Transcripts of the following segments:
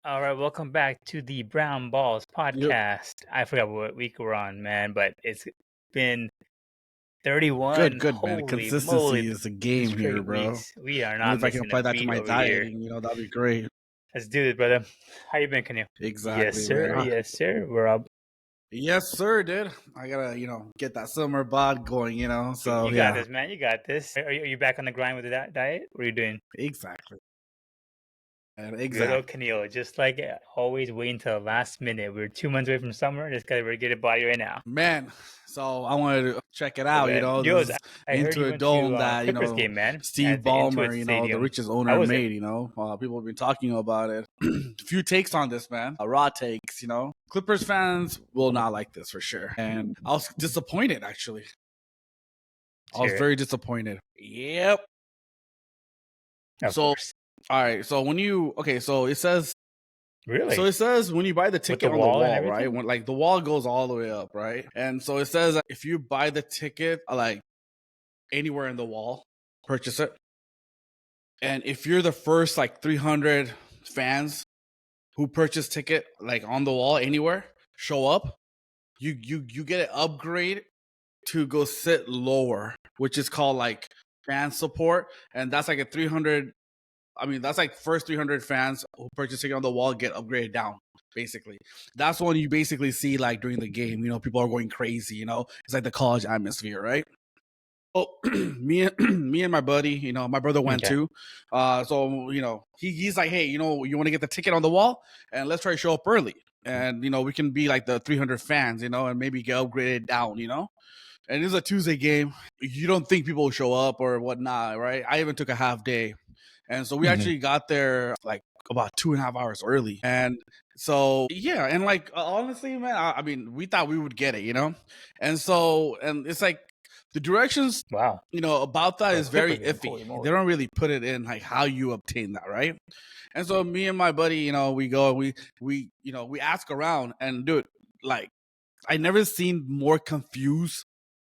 All right, welcome back to the Brown Balls Yep. podcast. I forgot what week we're on, man, but it's been Good, 31. good, man. Holy moly, Consistency is the game here, straight bro. weeks. We are Only not if I can missing a apply that to beat my over here. dieting, that'd be great. Let's do this, brother. How you been, Canoe? Yes, Exactly, man. sir. Yes, sir. We're up. Yes, sir, dude. I gotta, get that summer bod going. So You got yeah, this, man. You got this. Are you back on the grind with the diet? What are you doing? exactly. And Good old exactly. Canelo, just like always, wait until the last minute. We're 2 months away from summer. Just gotta get a body right now. Man, so I wanted to check it Oh, out, man. Yo, this is I heard you Intuit went to Dome that, Clippers game, man, Steve at the Intuit Ballmer, the Stadium. richest How owner was it? made, people have been talking about it. A few takes on this, man. Raw takes. Clippers fans will not like this for sure. And I was disappointed, actually. I was Sure. very disappointed. Yep. Of So, course. all right. So so it says Really? So it says when you buy the ticket the on the wall and wall, right? everything? When like the wall goes all the way up, right? And so it says that if you buy the ticket like anywhere in the wall, purchase it. And if you're the first like 300 fans who purchase ticket like on the wall anywhere, show up, you get an upgrade to go sit lower, which is called like fan support, and that's like a 300. I mean, that's like first 300 fans who purchase ticket on the wall get upgraded down. Basically, that's when you basically see like during the game, people are going crazy. It's like the college atmosphere, right? Oh, me and my buddy, my brother went Okay. too. So he's like, hey, you want to get the ticket on the wall, and let's try to show up early, and we can be like the 300 fans, and maybe get upgraded down. And it's a Tuesday game. You don't think people will show up or whatnot, right? I even took a half day, and so we actually got there like about 2.5 hours early, and so yeah, and like honestly, man, I mean, we thought we would get it. And it's like the directions Wow. about that For a is very Clipper game, holy iffy. moly. They don't really put it in like how you obtain that, right? And so me and my buddy, we go, we ask around, and dude, like I never seen more confused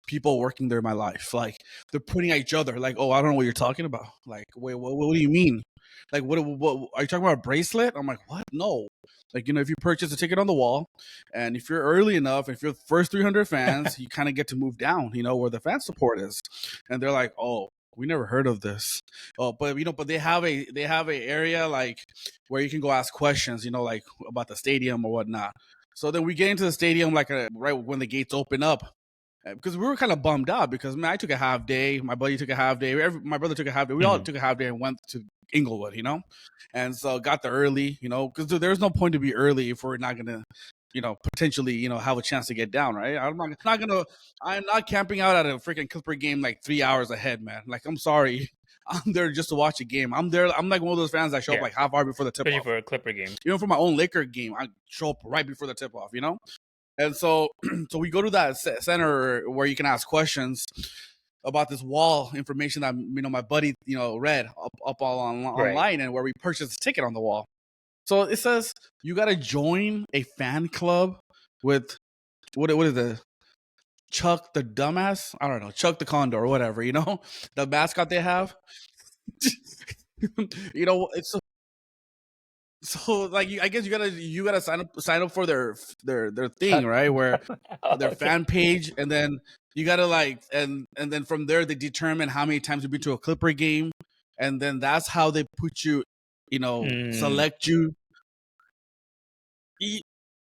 people working there in my life. Like they're pointing at each other, like, "Oh, I don't know what you're talking about." Like, wait, what do you mean? Like, what are you talking about? A bracelet? I'm like, what? No. Like, if you purchase a ticket on the wall, and if you're early enough, if you're the first 300 fans, you kind of get to move down, where the fan support is. And they're like, oh, we never heard of this. Oh, but they have a area like where you can go ask questions, like about the stadium or whatnot. So then we get into the stadium like right when the gates open up, because we were kind of bummed out because man, I took a half day, my buddy took a half day, my brother took a half day, we all took a half day and went to Inglewood, and so got there early, because there's no point to be early if we're not gonna, potentially, have a chance to get down, right? I'm not camping out at a freaking Clipper game like 3 hours ahead, man. Like, I'm sorry. I'm there just to watch a game. I'm there. I'm like one of those fans that show up like half hour before the tip Especially off. for a Clipper game. Even for my own Laker game, I show up right before the tip off, And so, so we go to that center where you can ask questions about this wall information that my buddy read up all online, and where we purchased a ticket on the wall. So it says you got to join a fan club with what is it? Chuck the dumbass? I don't know, Chuck the Condor or whatever. The mascot they have. It's so like I guess you gotta sign up for their thing, right? Where their fan page, and then you gotta like and then from there they determine how many times you've been to a Clipper game, and then that's how they put you, select you.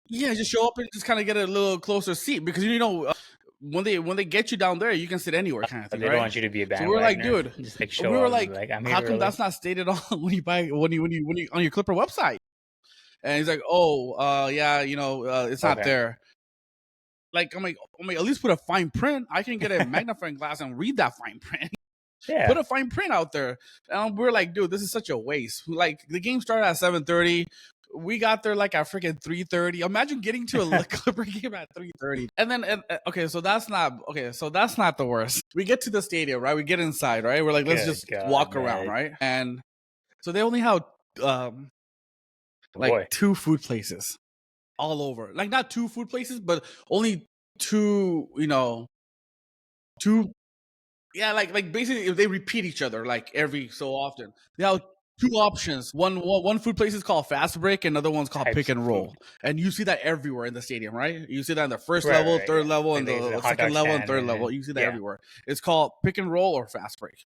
Yeah, just show up and just kind of get a little closer seat, because when they get you down there, you can sit anywhere, kind of thing, They right? don't want you to be a bandwagoner. So we're like, dude, just like show we were up like, I'm here how come early. that's not stated on when you on your Clipper website? And he's like, oh, yeah, it's not there. Like, I'm like, at least put a fine print. I can get a magnifying glass and read that fine print. Yeah. Put a fine print out there. And we're like, dude, this is such a waste. Like, the game started at 7:30. We got there like at freaking 3:30. Imagine getting to a Clipper game at 3:30. And then, okay, so that's not the worst. We get to the stadium, right? We get inside, right? We're like, let's just walk around, right? And so they only have like 2 food places all over. Like, not 2 food places, but only 2, 2. Yeah, like basically they repeat each other like every so often. two options. One food place is called Fast Break, and another one's called Types Pick of and food. Roll. And you see that everywhere in the stadium, right? You see that in the first Right, level, right, third yeah. level, Like and there's a the hot second dog level and stand third and level. then You see that yeah. everywhere. It's called Pick and Roll or Fast Break.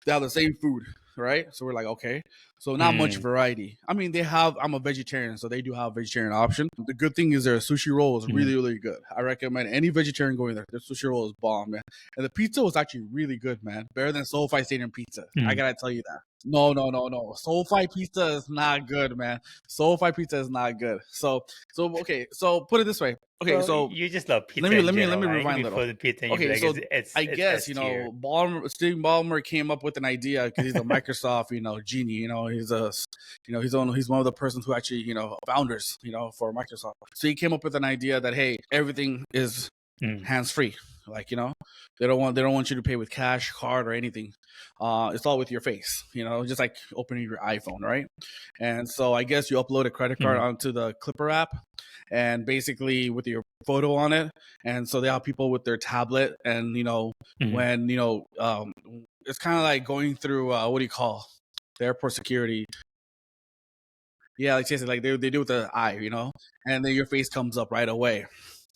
They have the same food, right? So we're like, okay. So not much variety. I mean, they have. I'm a vegetarian, so they do have a vegetarian option. The good thing is their sushi roll is really, really good. I recommend any vegetarian going there. Their sushi roll is bomb, man. And the pizza was actually really good, man. Better than SoFi Stadium pizza. I gotta tell you that. No. SoFi pizza is not good, man. SoFi pizza is not good. So okay. So put it this way. Okay, Bro, so you just love let pizza me in let me let general, me man. You can rewind a be little. frozen pizza and you'd be Okay, like, so I it's guess S tier. Steve Ballmer came up with an idea because he's a Microsoft genie. He's he's one of the persons who actually founders for Microsoft. So he came up with an idea that hey, everything is hands free. Like they don't want you to pay with cash, card, or anything. It's all with your face. Just like opening your iPhone, right? And so I guess you upload a credit card onto the Clipper app, and basically with your photo on it. And so they have people with their tablet, and when it's kind of like going through what do you call the airport security. Yeah, like seriously, like they do with the eye, and then your face comes up right away.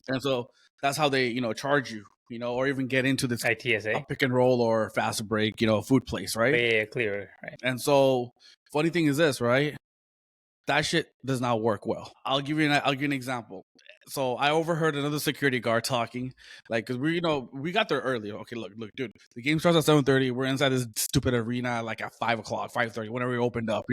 And so that's how they, charge you, or even get into this ITSA. Pick and Roll or Fast Break, food place, right? Yeah, clear, right? And so funny thing is this, right? That shit does not work well. I'll give you an example. So I overheard another security guard talking, like, cause we got there early. Okay, look, dude, the game starts at 7:30. We're inside this stupid arena like at 5:00, 5:30, whenever we opened up.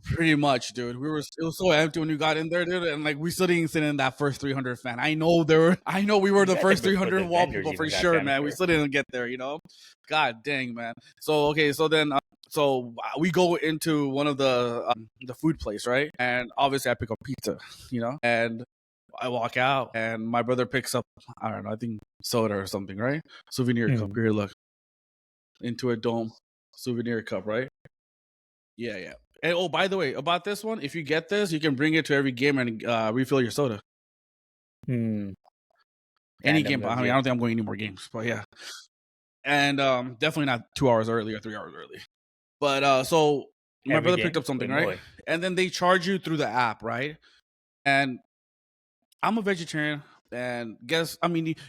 Pretty much, dude. It was so empty when you got in there, dude, and like we still didn't sit in that first 300 fan. I know we were You the got there first before 300 the wall vendors people for even got sure, there, I'm man. We sure. still didn't get there, God dang, man. So okay, so then we go into one of the food place, right? And obviously I pick up pizza, and I walk out, and my brother picks up, I don't know, I think soda or something, right? Souvenir cup. Here, look, Intuit Dome souvenir cup, right? Yeah. And oh, by the way, about this one, if you get this, you can bring it to every game and refill your soda. Any game. I mean, I don't think I'm going any more games, but yeah. And definitely not 2 hours early or 3 hours early. But so my brother picked up something, right? And then they charge you through the app, right? And I'm a vegetarian, and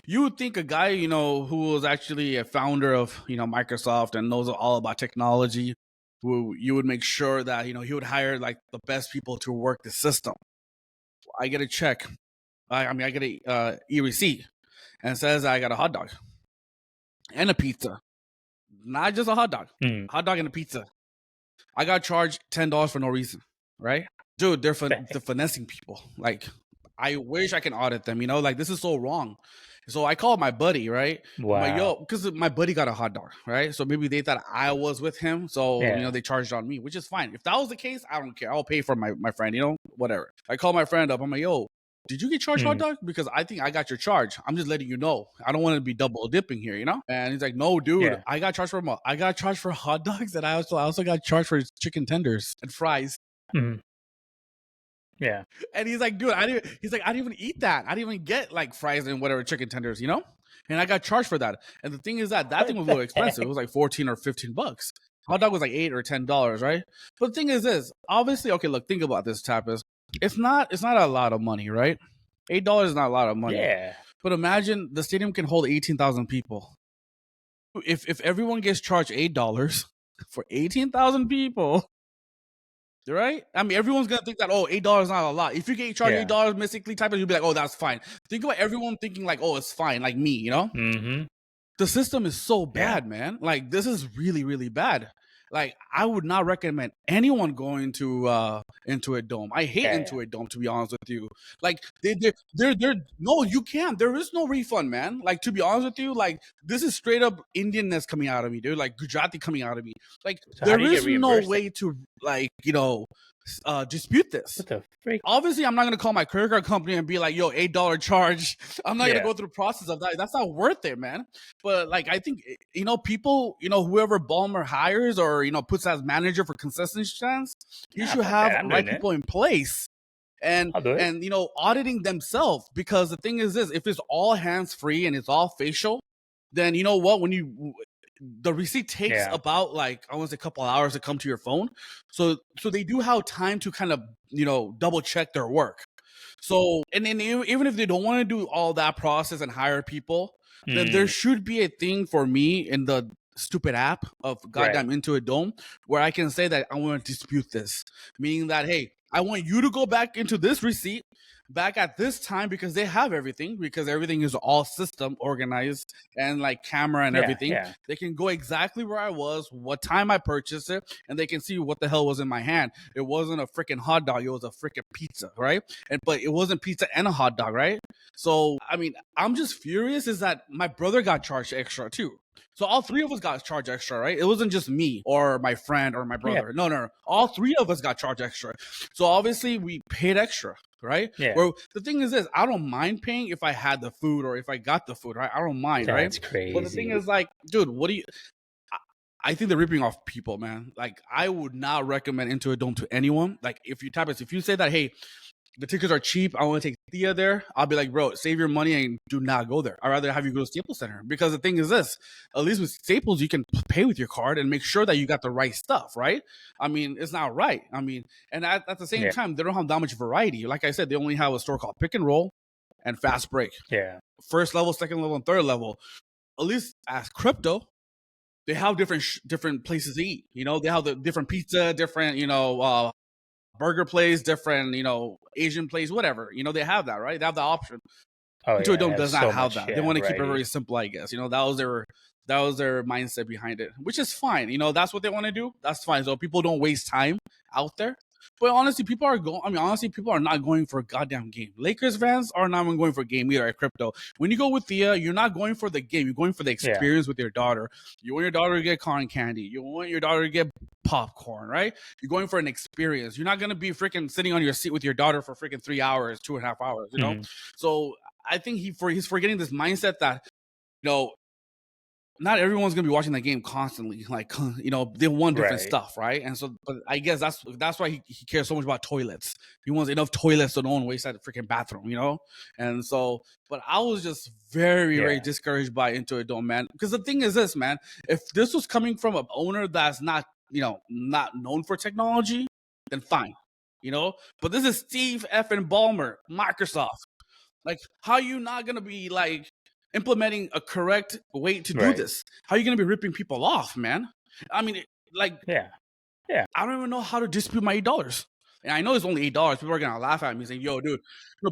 you would think a guy, who was actually a founder of, Microsoft and knows all about technology, who you would make sure that, he would hire like the best people to work the system. I get a check. I get a e-receipt, and it says I got a hot dog and a pizza. Not just a hot dog. Hot dog and a pizza. I got charged $10 for no reason, right? Dude, they're finessing people. Like, I wish I can audit them, like this is so wrong. So I called my buddy, right? Wow. I'm like, yo, because my buddy got a hot dog, right? So maybe they thought I was with him. So, they charged on me, which is fine. If that was the case, I don't care. I'll pay for my friend, whatever. I call my friend up. I'm like, yo, did you get charged hot dog? Because I think I got your charge. I'm just letting you know. I don't want to be double dipping here, And he's like, no, dude, I got charged for hot dogs, and I also got charged for chicken tenders and fries. Yeah. And he's like, dude, I didn't even eat that. I didn't even get like fries and whatever chicken tenders, And I got charged for that. And the thing is that thing was a little expensive. It was like 14 or 15 bucks. Hot dog was like $8 or $10, right? But the thing is this, obviously, okay, look, think about this, Tapas. It's not a lot of money, right? $8 is not a lot of money. Yeah. But imagine the stadium can hold 18,000 people. If everyone gets charged $8 for 18,000 people, right? I mean, everyone's gonna think that $8 is not a lot. If you get charged $8 mystically type, you'll be like, oh, that's fine. Think about everyone thinking like, oh, it's fine, like me, The system is so bad, man. Like this is really, really bad. Like I would not recommend anyone going to Intuit Dome. I hate Intuit Dome, to be honest with you. Like they're no, you can't. There is no refund, man. Like to be honest with you, like this is straight up Indianness coming out of me, dude. Like Gujarati coming out of me. Like so there is no way to like dispute this. What the freak? Obviously, I'm not gonna call my credit card company and be like, "Yo, $8 charge." I'm not gonna go through the process of that. That's not worth it, man. But like, I think people, whoever Ballmer hires or puts as manager for consistency chance, he should have right people in place and auditing themselves. Because the thing is this: if it's all hands free and it's all facial, then you know what? the receipt takes Yeah. about like I want to say a couple hours to come to your phone. So they do have time to kind of double check their work. So and then even if they don't want to do all that process and hire people, then there should be a thing for me in the stupid app of goddamn Intuit Dome where I can say that I want to dispute this, meaning that hey, I want you to go back into this receipt back at this time because they have everything, because everything is all system organized and like camera and everything. Yeah. They can go exactly where I was, what time I purchased it, and they can see what the hell was in my hand. It wasn't a freaking hot dog, it was a freaking pizza, right? But it wasn't pizza and a hot dog, right? So I mean, I'm just furious is that my brother got charged extra too. So all three of us got charged extra, right? It wasn't just me or my friend or my brother. No. All three of us got charged extra. So obviously we paid extra, right? Yeah. Well, the thing is this, I don't mind paying if I had the food or if I got the food, right? I don't mind, right? That's crazy. But the thing is like, dude, what do you... I think they're ripping off people, man. Like, I would not recommend Intuit Dome to anyone. Like, if you say that, hey, the tickets are cheap, I want to take Thea there, I'll be like, bro, save your money and do not go there. I'd rather have you go to Staples Center. Because the thing is this, at least with Staples, you can pay with your card and make sure that you got the right stuff, right? I mean, it's not right. I mean, and at the same time, they don't have that much variety. Like I said, they only have a store called Pick and Roll and Fast Break. Yeah. First level, second level, and third level. At least as crypto, they have different places to eat. They have the different pizza, different, burger place, different, Asian place, whatever. They have that, right? They have the option. Intuit Dome does not have that. They want to keep it very simple, I guess. That was their mindset behind it, which is fine. That's what they want to do. That's fine. So people don't waste time out there. But honestly, people are not going for a goddamn game. Lakers fans are not going for a game either at crypto. When you go with Thea, you're not going for the game. You're going for the experience with your daughter. You want your daughter to get cotton candy. You want your daughter to get popcorn, right? You're going for an experience. You're not going to be freaking sitting on your seat with your daughter for freaking 3 hours, 2.5 hours, So I think he's forgetting this mindset that, not everyone's gonna be watching that game constantly. Like, they want different stuff, right? And so, but I guess that's why he cares so much about toilets. He wants enough toilets so no one wastes that freaking bathroom, And so, but I was just very, very discouraged by Intuit Dome, man. Because the thing is this, man, if this was coming from an owner that's not, not known for technology, then fine, But this is Steve effing Ballmer, Microsoft. Like, how are you not gonna be like implementing a correct way to do this? How are you going to be ripping people off, man? I mean, like, I don't even know how to dispute my $8. And I know it's only $8. People are going to laugh at me saying, yo, dude,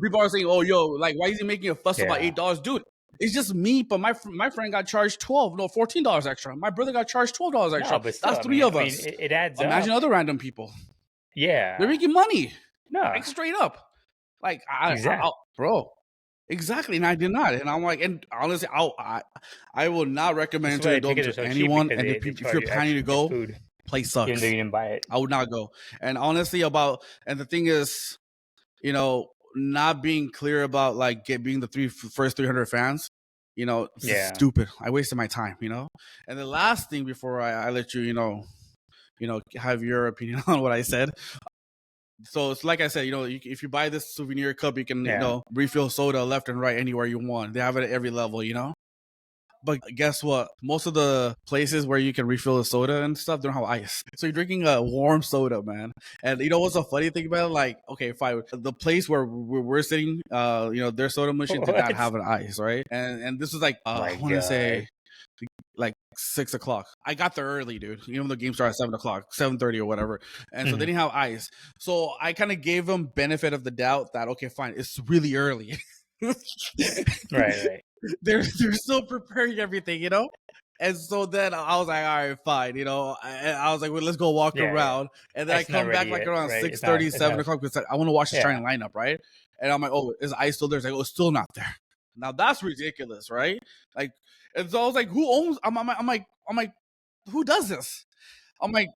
people are saying, oh, yo, like, why is he making a fuss about $8? Dude, it's just me, but my friend got charged $14 extra. My brother got charged $12 extra. No, but still, that's three of us. It adds Imagine up. other random people. Yeah. They're making money. No. Like, straight up. Like, bro. Exactly, and I did not, and I'm like, and honestly, I will not recommend Intuit Dome to anyone. And if you're planning to go, place sucks. Even though you didn't buy it, I would not go. And honestly, and the thing is, not being clear about like being the first 300 fans, it's stupid. I wasted my time, And the last thing before I let you, have your opinion on what I said. So it's like I said, if you buy this souvenir cup, you can, refill soda left and right anywhere you want. They have it at every level, But guess what? Most of the places where you can refill the soda and stuff don't have ice. So you're drinking a warm soda, man. And you know what's a funny thing about it? Like, okay, fine. The place where we're sitting, their soda machine did not have an ice, right? And this was like, I want to say, like 6 o'clock. I got there early, dude. Even though the game started at 7 o'clock, 7:30 or whatever. And so they didn't have ice. So I kind of gave them benefit of the doubt that, okay, fine, it's really early. Right. They're still preparing everything, And so then I was like, all right, fine, I was like, well, let's go walk around. And then I come back like around 6:30, 7 o'clock because I want to watch the starting lineup, right? And I'm like, oh, is ice still there? It's like, oh, it's still not there. Now that's ridiculous, right? Like, and so I was like, who owns? I'm like, who does this? I'm like,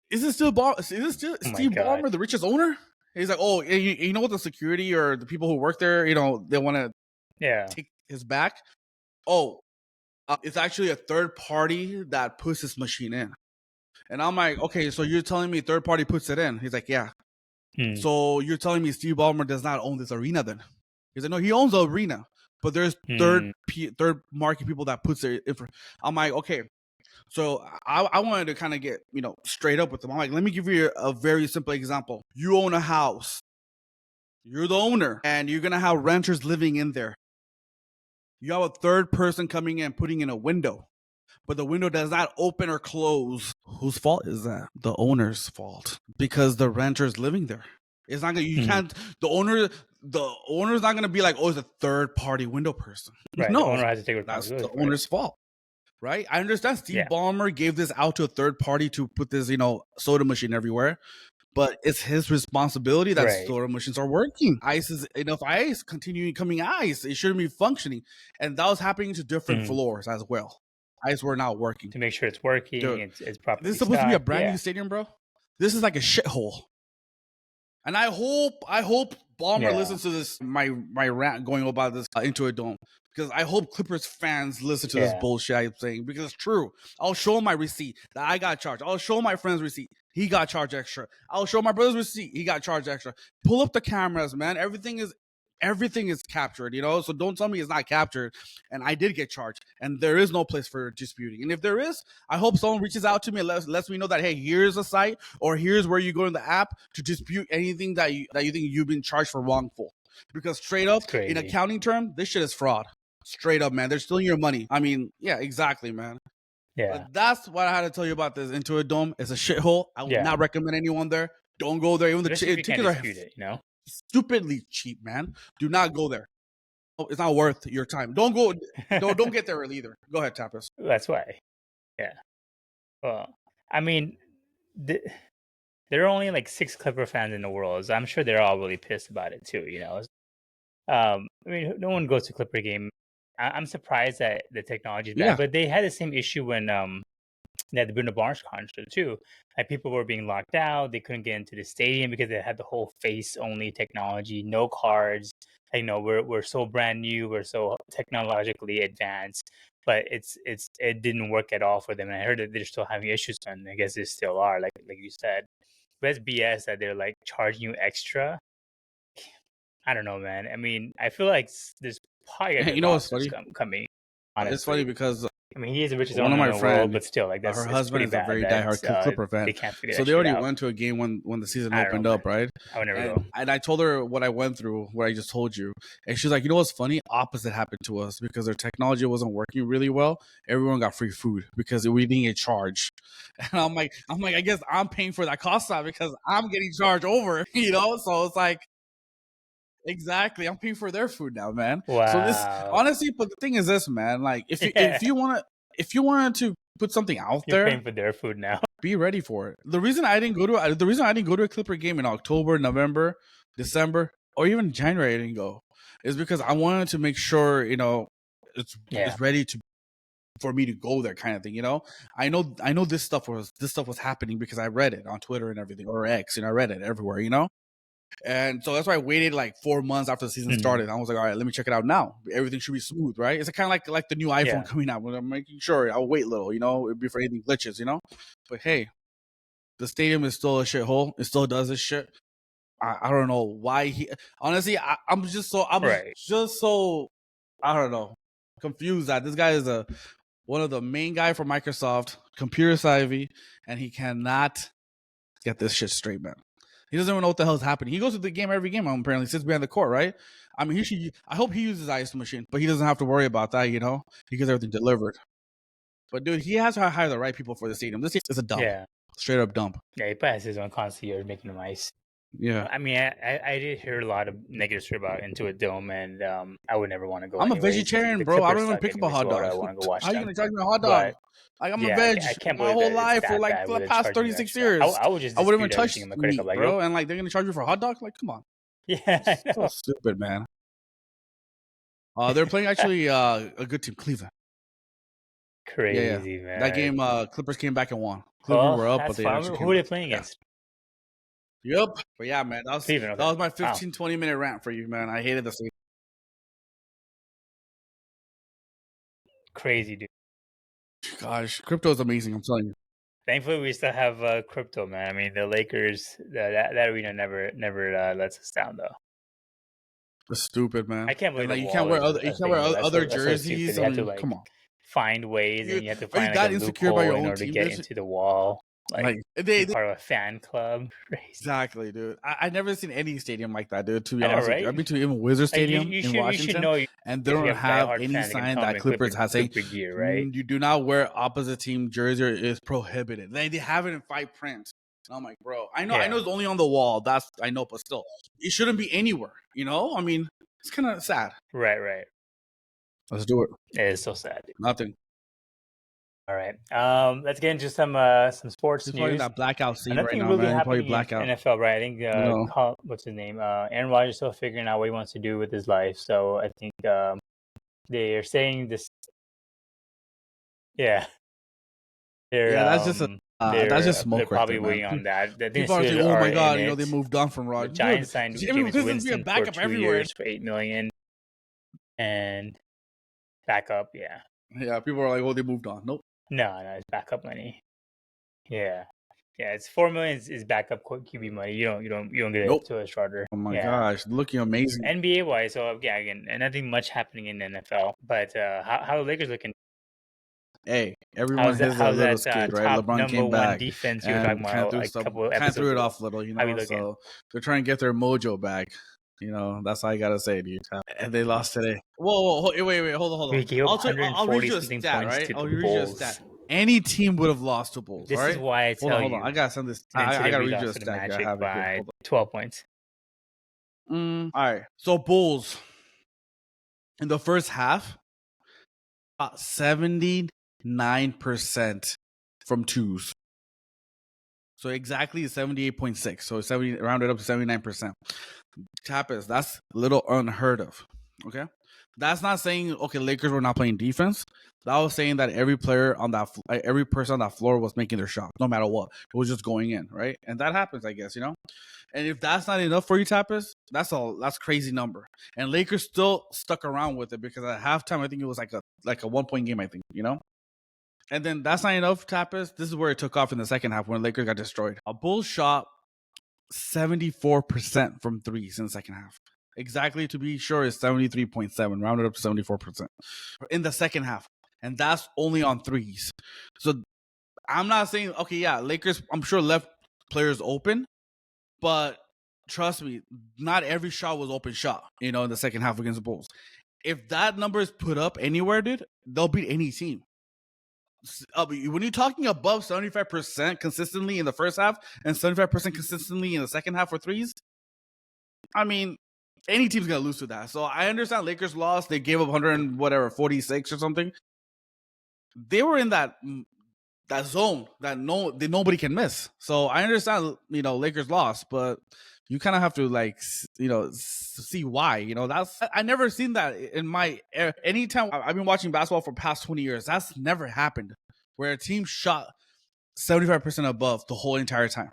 is this still Steve Ballmer, the richest owner? He's like, oh, you know what? The security or the people who work there, they want to take his back. Oh, it's actually a third party that puts this machine in. And I'm like, okay, so you're telling me third party puts it in? He's like, yeah. So you're telling me Steve Ballmer does not own this arena then? He's like, no, he owns the arena. but there's third market people that puts their info. I'm like, okay. So I wanted to kind of get, straight up with them. I'm like, let me give you a very simple example. You own a house. You're the owner, and you're going to have renters living in there. You have a third person coming in, putting in a window, but the window does not open or close. Whose fault is that? The owner's fault, because the renter's living there. It's not gonna. You can't. The owner's not gonna be like, oh, it's a third party window person. Right. No, the owner has to take that's responsibility. the owner's fault. Right? I understand Steve Ballmer gave this out to a third party to put this, soda machine everywhere. But it's his responsibility that soda machines are working. Ice is enough ice, continuing coming ice. It shouldn't be functioning. And that was happening to different floors as well. Ice were not working. To make sure it's working, dude, it's properly This is supposed to be a brand new stadium, bro. This is like a shithole. And I hope Ballmer listens to this, my rant going about this Intuit Dome. Because I hope Clippers fans listen to this bullshit I'm saying, because it's true. I'll show my receipt that I got charged. I'll show my friend's receipt. He got charged extra. I'll show my brother's receipt. He got charged extra. Pull up the cameras, man. Everything is captured, so don't tell me it's not captured. And I did get charged, and there is no place for disputing. And if there is, I hope someone reaches out to me and lets me know that, hey, here's a site, or here's where you go in the app to dispute anything that you think you've been charged for wrongful. Because straight up, in accounting term, this shit is fraud. Straight up, man. They're stealing your money. I mean, yeah, exactly, man. Yeah. But that's what I had to tell you about this Intuit Dome. It's a shithole. I would not recommend anyone there. Don't go there. Even the tickets are stupidly cheap, man. Do not go there. It's not worth your time. Don't go. Don't get there early either. Go ahead, Tapas. That's why. Yeah. Well, I mean, there are only like 6 Clipper fans in the world, so I'm sure they're all really pissed about it too. I mean, no one goes to Clipper game. I'm surprised that the technology is bad, but they had the same issue when they had the Bruno Mars concert too. Like, people were being locked out; they couldn't get into the stadium because they had the whole face-only technology, no cards. We're so brand new, we're so technologically advanced, but it didn't work at all for them. And I heard that they're still having issues, and I guess they still are, like you said. But it's BS that they're like charging you extra. I don't know, man. I mean, I feel like there's probably what's funny? Coming. Honestly. It's funny because I mean, he is the richest owner in the world, but still, like, her husband is a very diehard Clipper fan. So they already went to a game when the season opened up, right? I would never go. And I told her what I went through, what I just told you, and she's like, you know what's funny? Opposite happened to us because their technology wasn't working really well. Everyone got free food because we didn't get charged. And I'm like, I guess I'm paying for that cost now because I'm getting charged over, So it's like. Exactly. I'm paying for their food now, man. Wow. So this, honestly, but the thing is this, man, like if you wanted to put something out there, you're paying for their food now. Be ready for it. The reason I didn't go to a Clipper game in October, November, December, or even January, I didn't go, is because I wanted to make sure, it's ready for me to go there, kind of thing. I know this stuff was happening because I read it on Twitter and everything, or X, I read it everywhere, And so that's why I waited like 4 months after the season started. I was like, all right, let me check it out now. Everything should be smooth, right? It's kind of like the new iPhone coming out. I'm making sure I'll wait a little, before anything glitches, But hey, the stadium is still a shithole. It still does this shit. I don't know why honestly, I'm just so I don't know, confused that this guy is one of the main guy for Microsoft, computer savvy, and he cannot get this shit straight, man. He doesn't even know what the hell is happening. He goes to the game every game, apparently, sits behind the court, right? I mean, I hope he uses ice machine, but he doesn't have to worry about that, He gets everything delivered. But dude, he has to hire the right people for the stadium. This is a dump. Yeah. Straight up dump. Yeah, he probably has his own concierge making him ice. Yeah. I mean, I did hear a lot of negative stuff about Intuit Dome, and I would never want to go. I'm a vegetarian, bro. I don't even pick up a hot dog. I want to go watch How are you going to charge me a hot dog? I'm a veg. I can't my whole life for like the past 36 years. I wouldn't even touch meat, bro. And like they're going to charge you for a hot dog? Like, come on. Yeah, so stupid, man. They're playing actually a good team, Cleveland. Crazy, man. That game, Clippers came back and won. Cleveland were up, but they actually who are they playing against? Yep. But yeah, man, that was my 15-20 minute rant for you, man. I hated the scene. Crazy, dude. Gosh, crypto is amazing. I'm telling you. Thankfully, we still have crypto, man. I mean, the Lakers, that arena never lets us down, though. It's stupid, man. I can't And believe like the wall is you a can't thing, wear bro. other That's so stupid. jerseys. They I have to mean, like come on. find ways, and you have to Are you find like a that insecure about loophole your in own order to team, get dude? into the wall. Like Like be they part of a fan club. Crazy. exactly, dude. I never seen any stadium like that, dude. To be I know, honest with you, right? I've been to even Wizard Like Stadium in you should Washington, know and they if you don't have have diehard any fans that can sign come that in Clippers has saying Clipper gear, right? You do not wear opposite team jersey or is prohibited. They have it in five print. And I'm like, bro, I know Yeah. it's only on the wall. That's I know, but still, it shouldn't be anywhere. You know, I mean, it's kind of sad. Right. Let's do it. It is so sad. Nothing. All right. Let's get into some sports He's probably in news. that blackout scene right Nothing now, really man. He's probably happening in blackout. NFL, right? I think You know, what's his name? Aaron Rodgers is still figuring out what he wants to do with his life. So I think they are saying this. Yeah, yeah, that's just they're smoke right probably there, man. waiting on that. I think People are saying, Steelers "Oh are my in god, you know, they it. moved on from The Rod." Giants Dude, signed I mean, James because there's be a Winston for backup 2 everywhere. years for $8 million, and backup. Yeah, Yeah, people are like, "Oh, they moved on." Nope. no, it's backup money. Yeah, it's $4 million is backup QB money. You don't get Nope. it to a starter. Oh my Yeah. gosh, looking amazing. NBA wise, so yeah, again, nothing much happening in the NFL. But how are the Lakers looking? Hey, everyone has a How's little that skid, right? top LeBron number came one back defense you were talking and about like a couple kind of threw episodes it ago? off a little, you How we know. looking? So they're trying to get their mojo back. You know, that's all I gotta say, dude. And they lost today. Whoa, wait, hold We on. gave up I'll read 140 you a something stat, points right? to I'll the read you a Bulls. stat. Any team would have lost to Bulls. This All right. is why I tell Hold you. on. I gotta send this. And then I today gotta we read you a lost to the stat here. I Magic have it here. by Hold 12 points. on. All right. So Bulls in the first half, 79% from twos. So exactly 78.6. So 70 rounded up to 79%. Tapas, that's a little unheard of. Okay. That's not saying okay, Lakers were not playing defense. That was saying that every person on that floor was making their shot, no matter what. It was just going in, right? And that happens, I guess, you know. And if that's not enough for you, Tapas, that's crazy number. And Lakers still stuck around with it because at halftime, I think it was like a 1 point game, I think, you know. And then that's not enough, Tapas. This is where it took off in the second half when Lakers got destroyed. A Bulls shot 74% from threes in the second half. Exactly, to be sure, is 73.7, rounded up to 74% in the second half. And that's only on threes. So I'm not saying, okay, yeah, Lakers, I'm sure left players open, but trust me, not every shot was open shot, you know, in the second half against the Bulls. If that number is put up anywhere, dude, they'll beat any team. When you're talking above 75% consistently in the first half and 75% consistently in the second half for threes, I mean, any team's gonna lose to that. So I understand Lakers lost. They gave up 146 or something. They were in that zone that nobody can miss. So I understand, you know, Lakers lost, but you kind of have to see why. You know, I never seen that in my anytime I've been watching basketball for past 20 years. That's never happened where a team shot 75% above the whole entire time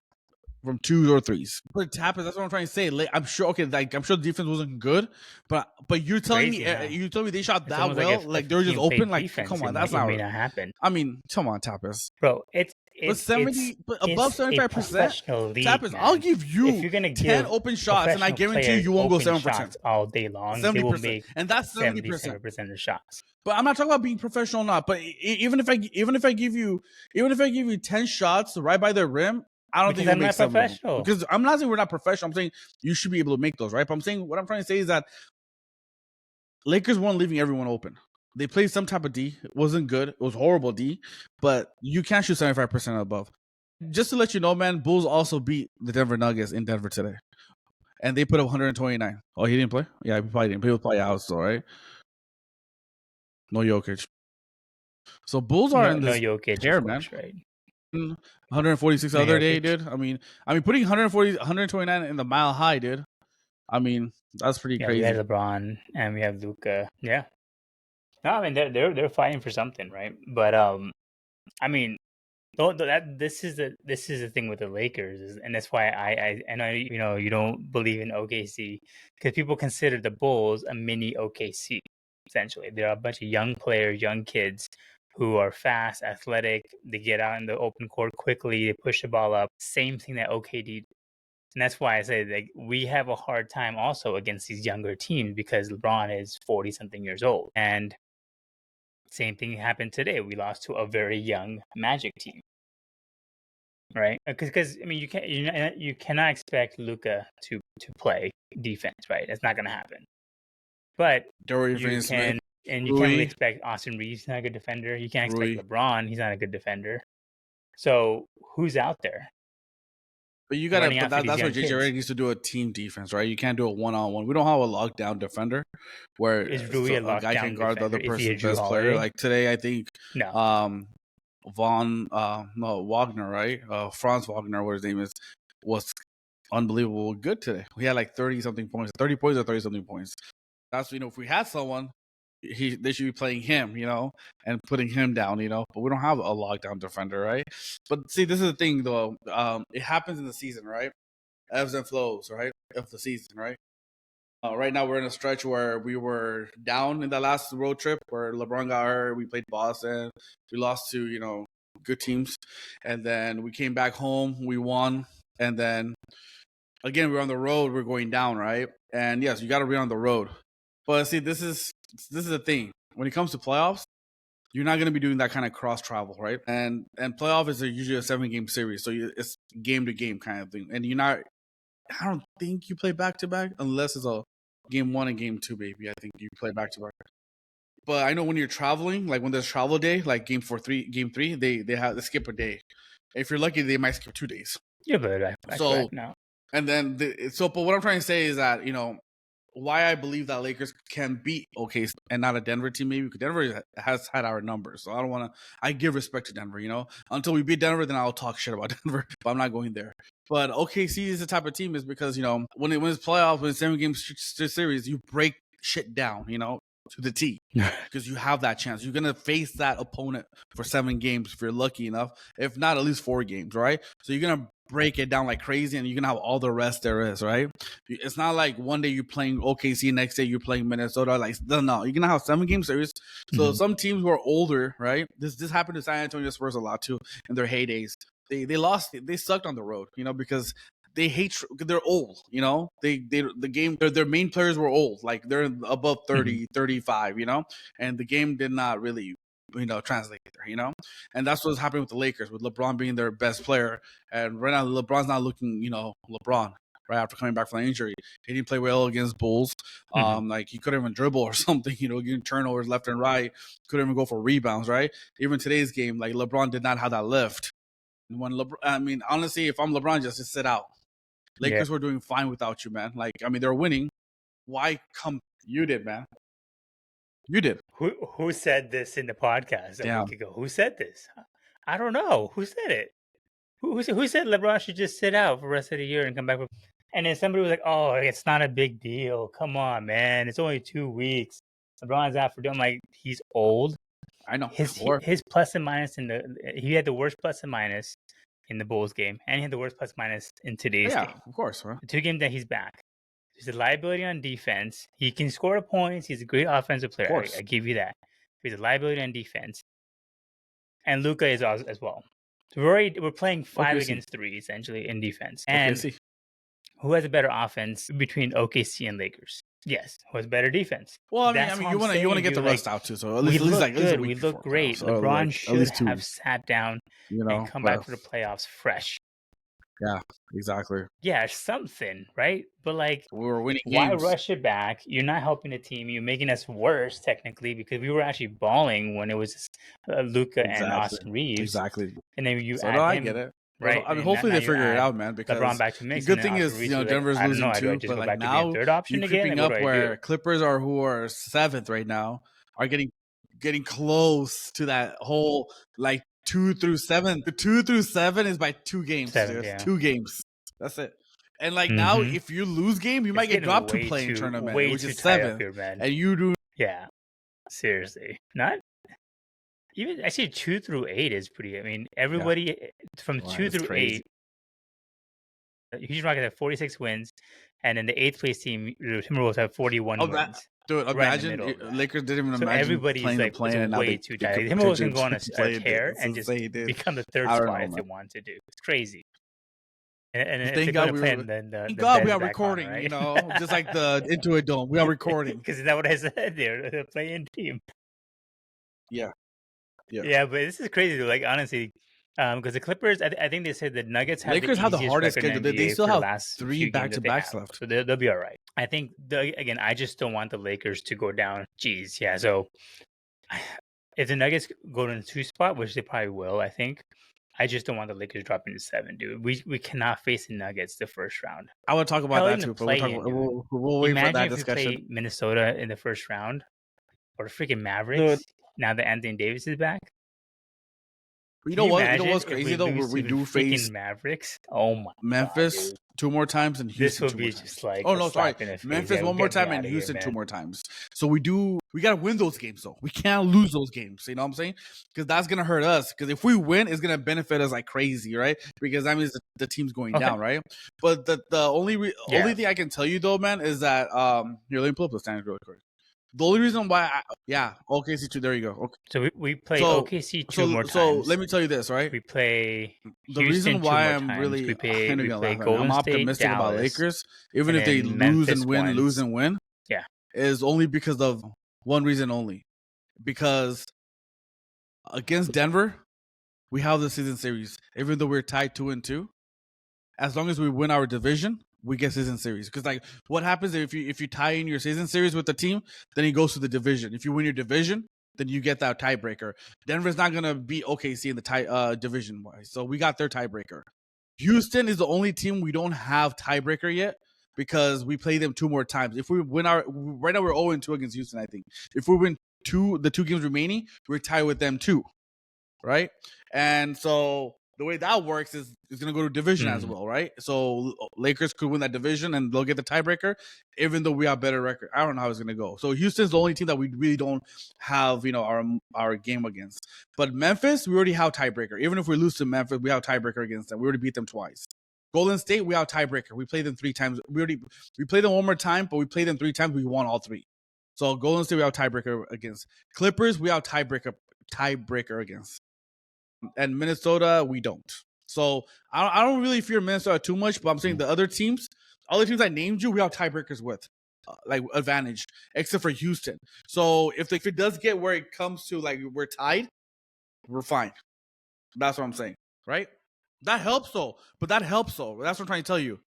from twos or threes. But Tapas, that's what I'm trying to say. I'm sure. Okay, I'm sure the defense wasn't good, but you're telling me they shot that well, like they were just open. Like, defense, come on, it may not happen. I mean, come on, Tapas, bro. But 70, but above 75%, Tapas, man. I'll give you if you're gonna 10 open shots, and I guarantee you won't go 7% all day long. 70%, and that's 70% of shots. But I'm not talking about being professional or not. But even if I give you 10 shots right by the rim, I don't think you'll make 7 professional. Because I'm not saying we're not professional. I'm saying you should be able to make those, right? But I'm saying what I'm trying to say is that Lakers weren't leaving everyone open. They played some type of D. It wasn't good. It was horrible D. But you can't shoot 75% above. Just to let you know, man, Bulls also beat the Denver Nuggets in Denver today. And they put up 129. Oh, he didn't play? Yeah, he probably didn't. He was probably out still, right? No Jokic. So Bulls are in this Jokic, pair, man. Right? 146 the other day, dude. I mean, putting 129 in the mile high, dude. I mean, that's pretty crazy. We have LeBron and we have Luka. Yeah. No, I mean they're fighting for something, right? But I mean, this is the thing with the Lakers, and that's why I know you don't believe in OKC because people consider the Bulls a mini OKC. Essentially, they're a bunch of young players, young kids who are fast, athletic. They get out in the open court quickly. They push the ball up. Same thing that And that's why I say like we have a hard time also against these younger teams because LeBron is 40 something years old. And same thing happened today. We lost to a very young Magic team. Right? Because I mean you cannot expect Luka to play defense, right? That's not gonna happen. But Dorian you Finney-Smith, can and you can't really Rui, expect Austin Reeves, he's not a good defender. You can't expect Rui. LeBron, he's not a good defender. So who's out there But you gotta, running but out for these that's where young JJ Redick kids? needs to do a team defense, right? You can't do a one-on-one. We don't have a lockdown defender where Is Rui a a guy can lockdown guard the defender? other Is he a person's Drew best player. Holiday? Like today, I think No. Wagner, right? Franz Wagner, what his name is, was unbelievable good today. We had like 30 something points, 30 points or 30 something points. That's, if we had someone, they should be playing him, and putting him down, but we don't have a lockdown defender, right? But see, this is the thing though. It happens in the season, right? Ebbs and flows, right? Of the season, right? Right now we're in a stretch where we were down in the last road trip where LeBron got hurt. We played Boston. We lost to, good teams. And then we came back home. We won. And then again, we're on the road. We're going down, right? And yes, you got to be on the road. But see, this is the thing. When it comes to playoffs, you're not going to be doing that kind of cross travel, right? And playoff is usually a 7-game series, so it's game to game kind of thing. And I don't think you play back to back unless it's a game 1 and game 2, baby. I think you play back to back. But I know when you're traveling, like when there's travel day, like game 3, they skip a day. If you're lucky, they might skip 2 days. Yeah, but back now. And then but what I'm trying to say is that why I believe that Lakers can beat OKC and not a Denver team, maybe because Denver has had our numbers. So I don't want to. I give respect to Denver, Until we beat Denver, then I'll talk shit about Denver. But I'm not going there. But OKC is the type of team is because when it's playoffs, when it's 7-game series, you break shit down, to the T, because you have that chance. You're gonna face that opponent for 7 games if you're lucky enough. If not, at least 4 games, right? So you're gonna break it down like crazy, and you're gonna have all the rest there is, right? It's not like one day you're playing OKC, next day you're playing Minnesota. Like no, you're gonna have 7-game series. So some teams who are older, right? This happened to San Antonio Spurs a lot too in their heydays. They lost. They sucked on the road, because they they're old, the game, their main players were old, like they're above 30, 35, and the game did not really, translate there, and that's what's happening with the Lakers, with LeBron being their best player. And right now, LeBron's not looking, LeBron, right after coming back from the injury. He didn't play well against Bulls. Like he couldn't even dribble or something, getting turnovers left and right, couldn't even go for rebounds, right? Even today's game, like LeBron did not have that lift. And when honestly, if I'm LeBron, just sit out. Lakers were doing fine without you, man. Like, they're winning. Why come? You did, man. You did. Who said this in the podcast a week ago? Who said this? I don't know. Who said it? Who said LeBron should just sit out for the rest of the year and come back? And then somebody was like, "Oh, it's not a big deal. Come on, man. It's only 2 weeks. LeBron's out for doing like he's old. I know. His plus and minus he had the worst plus and minus in the Bulls game, and he had the worst plus minus in today's game. Of course, man. The 2 games that he's back. He's a liability on defense. He can score points. He's a great offensive player. I give you that. He's a liability on defense. And Luka is as well. So we're playing 5 against 3 essentially in defense. And who has a better offense between OKC and Lakers? Yes, who has better defense? Well, you want to get the rest out too. So at least good. We look great. So LeBron should have sat down and come back for the playoffs fresh. Yeah, exactly. Yeah, something, right? But like, we were winning why games. Rush it back? You're not helping the team. You're making us worse technically because we were actually balling when it was Luka and Austin Reeves. Exactly. And then you add him, I get it. Right. Hopefully they figure it out, man. Because LeBron back to mix. The good thing is, Denver's losing too. But like now, third option you're again. creeping up where Clippers who are 7th right now are getting close to that whole like 2 through 7. The 2 through 7 is by 2 games. 2 games. That's it. And like now, if you lose game, you might get dropped to play in tournament, which is 7th, and you do. Yeah, seriously, not even. Actually, 2 through 8 is pretty. I mean, everybody from 2 through 8. Houston Rockets have 46 wins, and then the 8th place team, the Timberwolves, have 41 wins. Dude, imagine Lakers didn't even imagine everybody's playing like the play, and now way too tight. The Timberwolves can go on a tear and just become the 3rd spot if they want to do. It's crazy. And if they're Thank going God to we play, were. then Thank the God we bet's are back on, recording. right? Just like the Intuit Dome, we are recording. Because is that what I said? They're the play-in team. Yeah. Yeah, but this is crazy. Like honestly, because the Clippers, I think they said the Nuggets have Lakers the have the easiest hardest record in schedule. the They NBA still for the have last 3 few games that they back-to-backs have, left. so they'll be all right. I think again, I just don't want the Lakers to go down. Jeez, yeah. So if the Nuggets go to the 2 spot, which they probably will, I think. I just don't want the Lakers dropping to 7, dude. We cannot face the Nuggets the first round. I would talk about Hell, that even the too, but we'll talk. play-in, dude. We'll wait for Imagine that if we discussion. play Minnesota in the first round or the freaking Mavericks. Dude, Now that Anthony Davis is back. you Can know you what? You know imagine what's if crazy we though? lose We to the do face freaking Mavericks? Oh my god, Memphis dude. 2 more times and This Houston would 2 more be times. just like Oh a no, sorry, slap in the face. Memphis Yeah, 1 more get me time and outta here, Houston 2 man. more times. So we gotta win those games though. We can't lose those games. You know what I'm saying? Because that's gonna hurt us. Because if we win, it's gonna benefit us like crazy, right? Because that means the team's going Okay. down, right? But the only Yeah. thing I can tell you though, man, is that here, let me pull up the standings really quick. The only reason why, OKC 2. There you go. Okay. So we play So OKC 2 more times. so let me tell you this, right? We play The Houston reason 2 why more I'm times. really We play I'm Golden State, optimistic about Dallas, Lakers, even and if they then lose Memphis and win, once. Yeah. is only because of one reason only. Because against Denver, we have the season series. Even though we're tied 2-2, as long as we win our division, we get season series. Because like, what happens if you tie in your season series with the team, then he goes to the division. If you win your division, then you get that tiebreaker. Denver's not gonna beat OKC in the division wise, so we got their tiebreaker. Houston is the only team we don't have tiebreaker yet because we play them 2 more times. If we win right now we're 0-2 against Houston, I think. If we win the 2 games remaining, we're tied with them too, right? And so the way that works is it's going to go to division as well, right? So Lakers could win that division and they'll get the tiebreaker, even though we have better record. I don't know how it's going to go. So Houston's the only team that we really don't have, our game against. But Memphis, we already have tiebreaker. Even if we lose to Memphis, we have tiebreaker against them. We already beat them twice. Golden State, we have tiebreaker. We played them 3 times. We played them 1 more time, but we played them 3 times. We won all 3. So Golden State, we have tiebreaker against. Clippers, we have tiebreaker against. And Minnesota, we don't. So I don't really fear Minnesota too much, but I'm saying the other teams I named you, we have tiebreakers with, like advantage, except for Houston. So if it does get where it comes to like we're tied, we're fine. That's what I'm saying, right? That helps though. That's what I'm trying to tell you.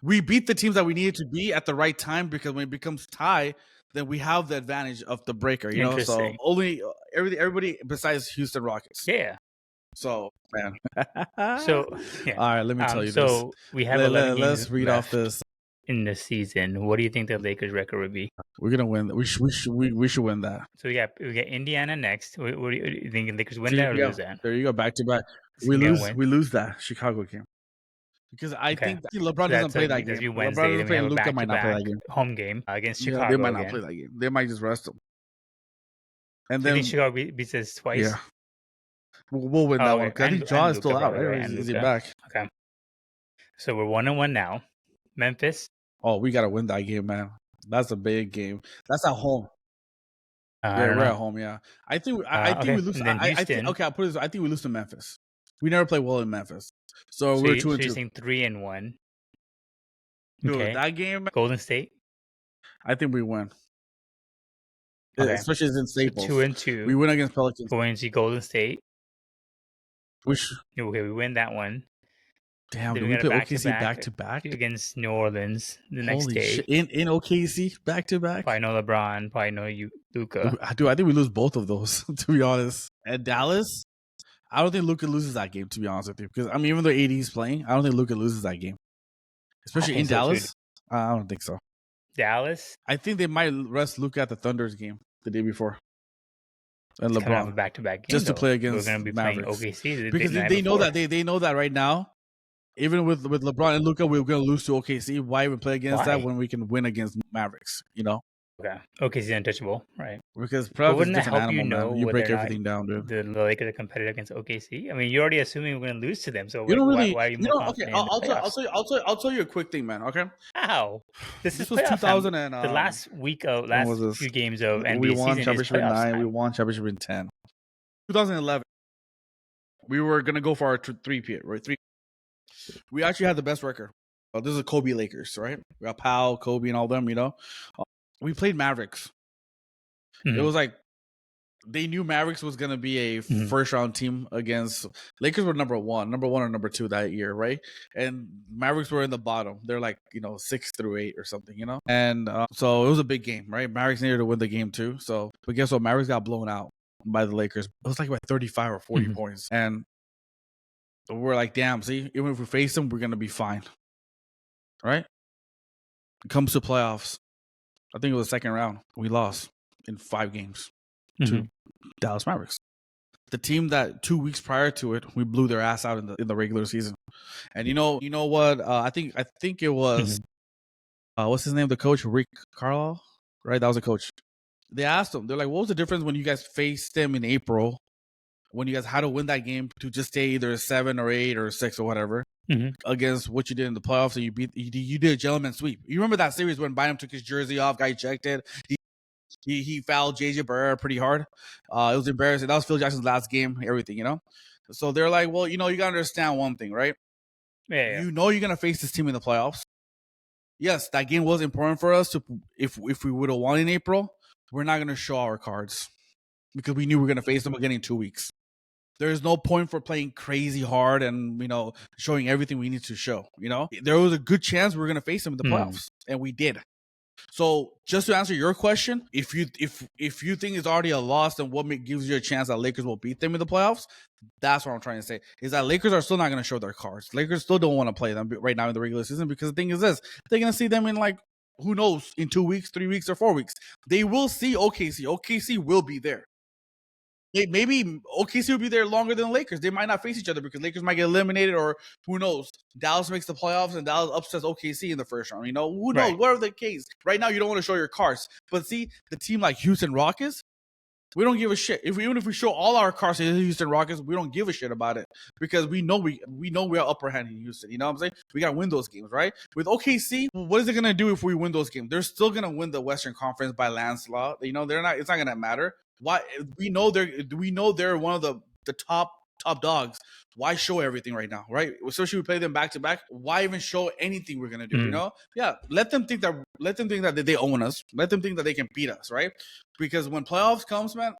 We beat the teams that we needed to be at the right time because when it becomes tie, then we have the advantage of the breaker. So only everybody besides Houston Rockets. Yeah. So, man. So, yeah. All right, let me tell you this. So we have 11 games let's read off this in the season. What do you think the Lakers record would be? We're gonna win. We should win that. So we got Indiana next. What do you think? The Lakers win that or lose that? There you go, back to back. We lose that Chicago game because I think LeBron doesn't play that game. Wednesday, LeBron doesn't play. Luka might not play that game. Home game against Chicago. They might not play that game. They might just rest them. And then you think Chicago beats us twice. Yeah. We'll win that one. I think Ja is still out, right? Is he back? Okay. So we're 1-1 now. Memphis. Oh, we gotta win that game, man. That's a big game. That's at home. We're at home. Yeah, I think we lose. I think I'll put it this way. I think we lose to Memphis. We never play well in Memphis, so we're 2-2. So you're saying 3-1. Dude, that game, Golden State. I think we win. Okay. Especially as in Staples. 2-2. We win against Pelicans. Going to Golden State. We win that one. Damn, do we play OKC back to back against New Orleans the next day? In OKC back to back. Probably no LeBron. Probably no Luka. Dude, I think we lose both of those. To be honest, at Dallas, I don't think Luka loses that game. To be honest with you, because even though AD is playing, I don't think Luka loses that game, especially in Dallas. I don't think so. Dallas. I think they might rest Luka at the Thunder's game the day before. And it's LeBron a back-to-back game, just to play against we're going to be Mavericks. playing OKC because they know that they know that right now. Even with LeBron and Luka, we're going to lose to OKC. Why even play against that when we can win against Mavericks? Okay. OKC untouchable, right? Because wouldn't that help man. You break everything down, dude. The Lakers are competitive against OKC. I mean, you're already assuming we're going to lose to them. So you don't really. Why are you more confident? Okay, I'll tell you a quick thing, man. Okay. How? This was 2000 and the last few games of NBA we won season championship in 9. We won championship in 10. 2011. We were gonna go for our 3-peat, right? We actually had the best record. This is a Kobe Lakers, right? We got Powell, Kobe, and all them. We played Mavericks. It Mhm. was like they knew Mavericks was gonna be a Mhm. first round team against Lakers were number one or number two that year, right? And Mavericks were in the bottom. They're like 6 through 8 or something, And so it was a big game, right? Mavericks needed to win the game too. So, but guess what? Mavericks got blown out by the Lakers. It was like by 35 or 40 Mhm. points, and we're like, damn. See, even if we face them, we're gonna be fine, right? It comes to playoffs. I think it was the second round. We lost in 5 games to Mhm. Dallas Mavericks. The team that 2 weeks prior to it, we blew their ass out in the regular season. And you know what? I think it was Mhm. what's his name? The coach, Rick Carlisle, right? That was the coach. They asked him. They're like, "What was the difference when you guys faced them in April? When you guys had to win that game to just stay either a 7 or 8 or 6 or whatever Mhm. against what you did in the playoffs? And you did a gentleman sweep. You remember that series when Bynum took his jersey off, got ejected? He fouled JJ Barrera pretty hard. It was embarrassing. That was Phil Jackson's last game. Everything. So they're like, well, you gotta understand one thing, right? Yeah. Yeah. You're gonna face this team in the playoffs. Yes, that game was important for us. If we would have won in April, we're not gonna show our cards because we knew we were gonna face them again in 2 weeks. There's no point for playing crazy hard and showing everything we need to show. There was a good chance we were gonna face them in the Mhm. playoffs, and we did. So just to answer your question, if you think it's already a loss, then what gives you a chance that Lakers will beat them in the playoffs? That's what I'm trying to say. Is that Lakers are still not going to show their cards. Lakers still don't want to play them right now in the regular season because the thing is this: they're going to see them in like who knows in 2 weeks, 3 weeks, or 4 weeks. They will see OKC. OKC will be there. Maybe OKC will be there longer than Lakers. They might not face each other because Lakers might get eliminated, or who knows? Dallas makes the playoffs and Dallas upsets OKC in the first round. Who knows? Right. Whatever the case. Right now, you don't want to show your cards. But see, the team like Houston Rockets, we don't give a shit. Even if we show all our cards to Houston Rockets, we don't give a shit about it because we know we're upper hand in Houston. You know what I'm saying? We gotta win those games, right? With OKC, what is it gonna do if we win those games? They're still gonna win the Western Conference by landslide. They're not. It's not gonna matter. Why? We know they're one of the top dogs. Why show everything right now, right? Especially we play them back to back. Why even show anything we're gonna do? Mhm. Yeah. Let them think that they own us. Let them think that they can beat us, right? Because when playoffs comes, man,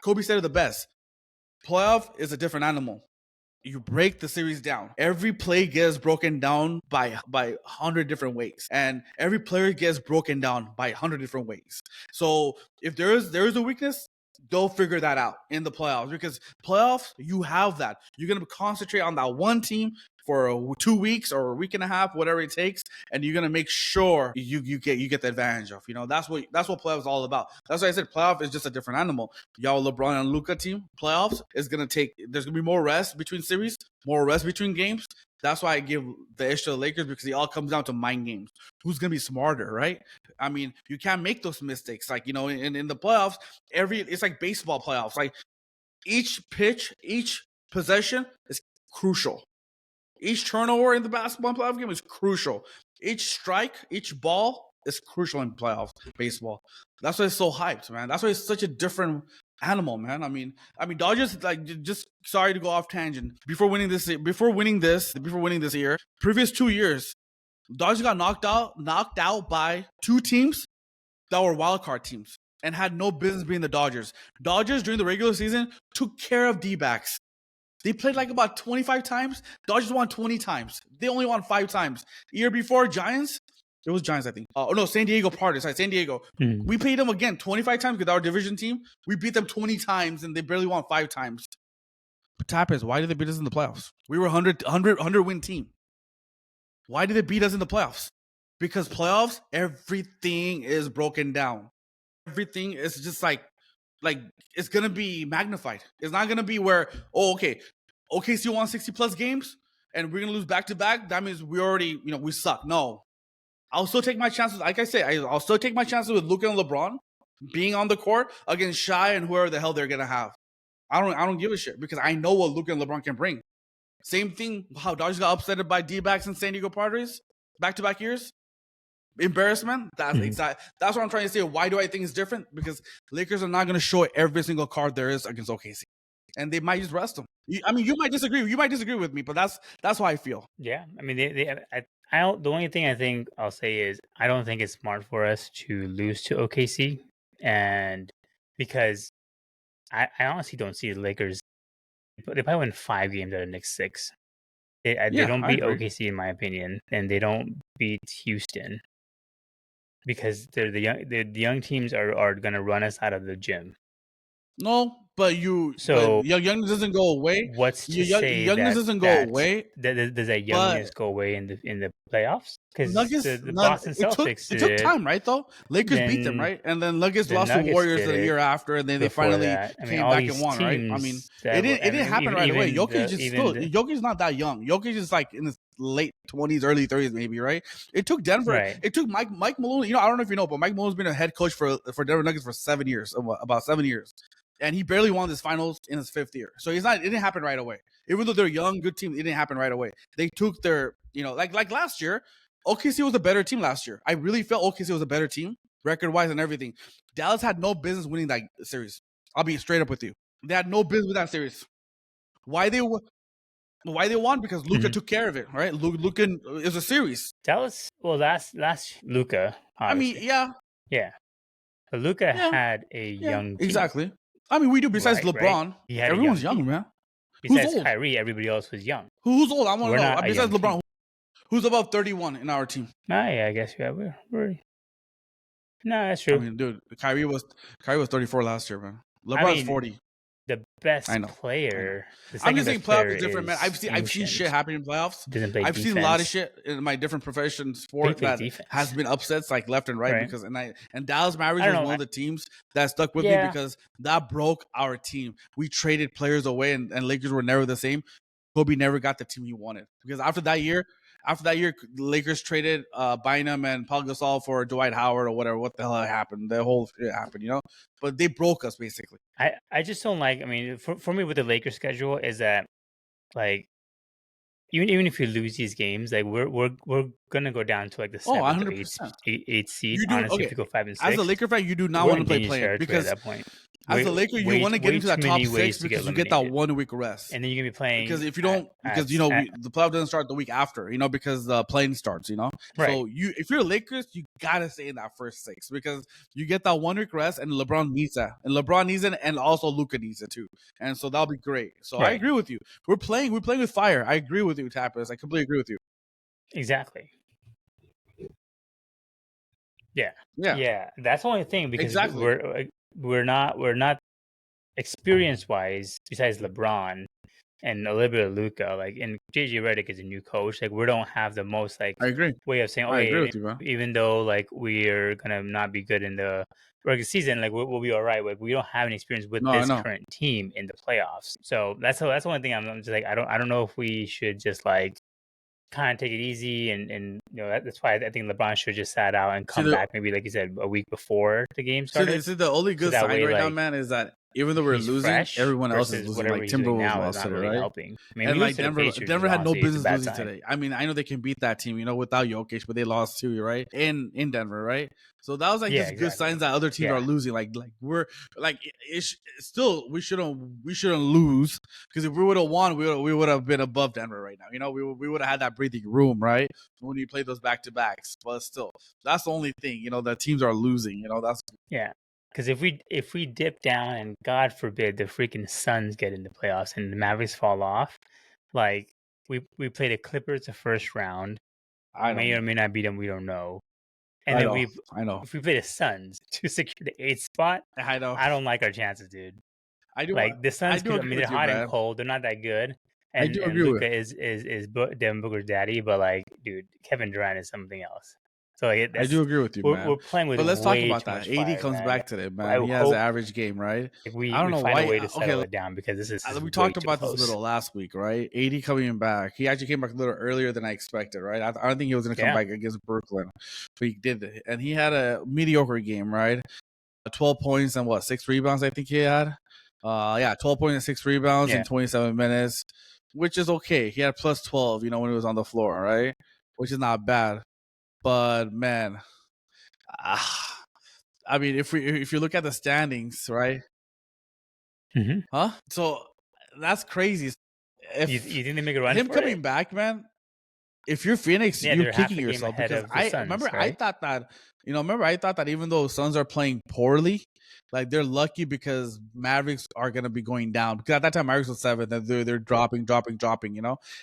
Kobe said it the best. Playoff is a different animal. You break the series down. Every play gets broken down by 100 different ways, and every player gets broken down by 100 different ways. So if there is a weakness, they'll figure that out in the playoffs because playoffs you have that. You're gonna concentrate on that one team for 2 weeks or a week and a half, whatever it takes, and you're gonna make sure you get the advantage of. That's what playoffs is all about. That's why I said playoff is just a different animal. Y'all LeBron and Luka team playoffs is gonna take. There's gonna be more rest between series, more rest between games. That's why I give the edge to the Lakers because it all comes down to mind games. Who's gonna be smarter, right? I mean, you can't make those mistakes. Like in the playoffs, it's like baseball playoffs. Like each pitch, each possession is crucial. Each turnover in the basketball playoff game is crucial. Each strike, each ball is crucial in playoffs baseball. That's why it's so hyped, man. That's why it's such a different animal, man. Dodgers like just sorry to go off tangent. Before winning this year, previous 2 years, Dodgers got knocked out by 2 teams that were wild card teams and had no business being the Dodgers. Dodgers during the regular season took care of D-backs. They played like about 25 times. Dodgers won 20 times. They only won 5 times. Year before, Giants. It was Giants, I think. No, San Diego Padres. Sorry, San Diego. Mhm. We played them again 25 times because our division team. We beat them 20 times and they barely won 5 times. But tap is, why did they beat us in the playoffs? We were a 100 win team. Why did they beat us in the playoffs? Because playoffs, everything is broken down. Everything is just like it's gonna be magnified. It's not gonna be where OKC won 60 plus games and we're gonna lose back to back. That means we already we suck. No, I'll still take my chances. Like I say, I'll still take my chances with Luka and LeBron being on the court against Shai and whoever the hell they're gonna have. I don't give a shit because I know what Luka and LeBron can bring. Same thing. How Dodgers got upset by D-backs and San Diego Padres back to back years. Embarrassment. Mhm. That's what I'm trying to say. Why do I think it's different? Because Lakers are not going to show every single card there is against OKC, and they might just rest them. I mean, you might disagree. You might disagree with me, but that's how I feel. Yeah, I mean, I don't. The only thing I think I'll say is I don't think it's smart for us to lose to OKC, and because I honestly don't see the Lakers. They probably win 5 games out of the next six. They Yeah, don't I beat agree. OKC in my opinion, and they don't beat Houston because they're the young teams are gonna run us out of the gym. No, but So youngness doesn't go away. what's to say Youngness doesn't go that away. does that But youngness go away in the playoffs? Because Nuggets, the Boston Celtics it did took it, time, right? Though Lakers beat them, then right? And then Nuggets the lost to Nuggets Warriors did the it year after, and then they before finally that. I mean, came all back and these won, right? I mean, teams that were, it I didn't mean, happen right away. Jokic is even still Jokic's not that young. Jokic is like in his late 20s, early 30s, maybe, right? It took Denver. right, It took Mike Malone. You know, I don't know if you know, but Mike Malone's been a head coach for Denver Nuggets for 7 years, about 7 years. And he barely won this finals in his 5th year. So it didn't happen right away. Even though they're a young, good team, it didn't happen right away. They took their, like last year, OKC was a better team last year. I really felt OKC was a better team, record-wise and everything. Dallas had no business winning that series. I'll be straight up with you. They had no business with that series. Why they won? Because Luka Mhm. took care of it, right? Luka, it was a series. Dallas. Well, last Luca, I mean, obviously, yeah, yeah. But Luca yeah, had a yeah, young team, exactly. I mean, we do. Besides right? LeBron, He had a young everyone's young, team. man. Who's Besides old? Kyrie, everybody else was young. Who's old? I want We're to know. not a Besides young team. LeBron, who's above 31 in our team? Yeah, I guess yeah, we're no, that's I true. mean, dude, Kyrie was 34 last year, man. I LeBron's mean, 40. the I best know. player, the I'm second just saying best playoffs player is different, man. is I've seen shit ancient. happen in playoffs. Doesn't play I've seen a lot of defense. shit in my different profession sport Basically that defense, has been upsets like left and right right? because and Dallas Mavericks I don't was know. one of the teams that stuck with me Yeah, because that broke our team. We traded players away and Lakers were never the same. Kobe never got the team he wanted because after that year, Lakers traded Bynum and Paul Gasol for Dwight Howard or whatever. What the hell happened? The whole shit happened, But they broke us basically. I just don't like. I mean, for me with the Lakers schedule is that like even if you lose these games, like we're gonna go down to like the Oh, seventh or 100%. eighth seed. You do Honestly, if okay. we go 5 and As a 6, Laker fan, you do not we're want to in play dangerous play-in territory at because that point. as a Way Laker, you want to get way into too that top many 6 ways to get because you get that eliminated, 1 week rest. and then you're gonna be Because playing if you don't, because the playoff doesn't start the week after, because the playing starts, right. So if you're Lakers, you gotta stay in that first 6 because you get that 1 week rest, and LeBron needs that, and also Luka needs it too, and so that'll be great. So I Right. agree with you. We're playing with fire. I agree with you, Tapas. I completely agree with you. Exactly. Yeah. Yeah, Yeah. That's the only thing because exactly. we're not experience wise besides LeBron and a little bit of Luca, like and JJ Redick is a new coach. Like we don't have the most like I agree. way of saying, I agree okay, with you, man. even though like we're gonna not be good in the regular season, like we'll be all right. Like we don't have any experience with No, I this know. current team in the playoffs. So that's the one thing I'm just like I don't know if we should just like kind of take it easy and that's why I think LeBron should just sat out and See come the back maybe like you said a week before the game started. the only So good that sign way right now, like man, is that even though we're he's losing, fresh everyone else is versus losing. whatever Like he's doing Timberwolves now is lost not today, really right? helping. I mean, And we lose like to the Pacers, which Denver is had no honestly it's a business bad losing sign. today. I mean, I know they can beat that team, without Jokic, but they lost too, right? In Denver, right? So that was like Yeah, just good exactly. signs that other teams are Yeah, losing. Like we're like still we shouldn't lose because if we would have won, we would have been above Denver right now. We would have had that breathing room, right? When you play those back to backs, but still, that's the only thing. The teams are losing. That's yeah. Because if we dip down and God forbid the freaking Suns get in the playoffs and the Mavericks fall off, like we play the Clippers the first round, I know, may or man. may not beat them, we don't know. And I then know. I know. if we play the Suns to secure the eighth spot, I know. I don't like our chances, dude. I do. Like the I Suns do could, I agree mean, they're with you, hot and man. cold. They're not that good, I do and agree with. Luca is Devin Booker's daddy, but like, dude, Kevin Durant is something else. So like, I do that's agree with you, man. we're playing with But let's talk way about too that. much AD fire, comes man. back today, I man. He has an hope average game, right? like I don't we know find a why. way to Okay, settle it down because this is we way talked too about this a close. little last week, right? AD coming back. He actually came back a little earlier than I expected, right? I don't think he was going to come Yeah, back against Brooklyn, but he did, and he had a mediocre game, right? 12 points and 6 rebounds. I think he had. 12 points and 6 rebounds in yeah. 27 minutes, which is okay. He had plus 12, when he was on the floor, right? Which is not bad. But man, I mean, if you look at the standings, right? Hmm. Huh? So That's crazy. You If think they make a run him for it? coming back, man, if you're Phoenix, Yeah, you're they're half kicking a game yourself ahead because of the Suns, right? I thought that even though Suns are playing poorly, like they're lucky because Mavericks are gonna be going down. Because at that time Mavericks was 7th and they're dropping,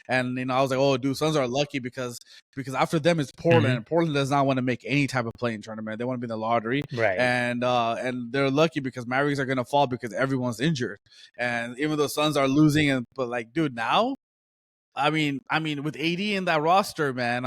And I was like, oh dude, Suns are lucky because after them is Portland, Mhm. and Portland does not want to make any type of playing tournament. They want to be in the lottery. Right. And they're lucky because Mavericks are gonna fall because everyone's injured. And even though Suns are losing, but like, dude, now with 80 in that roster, man,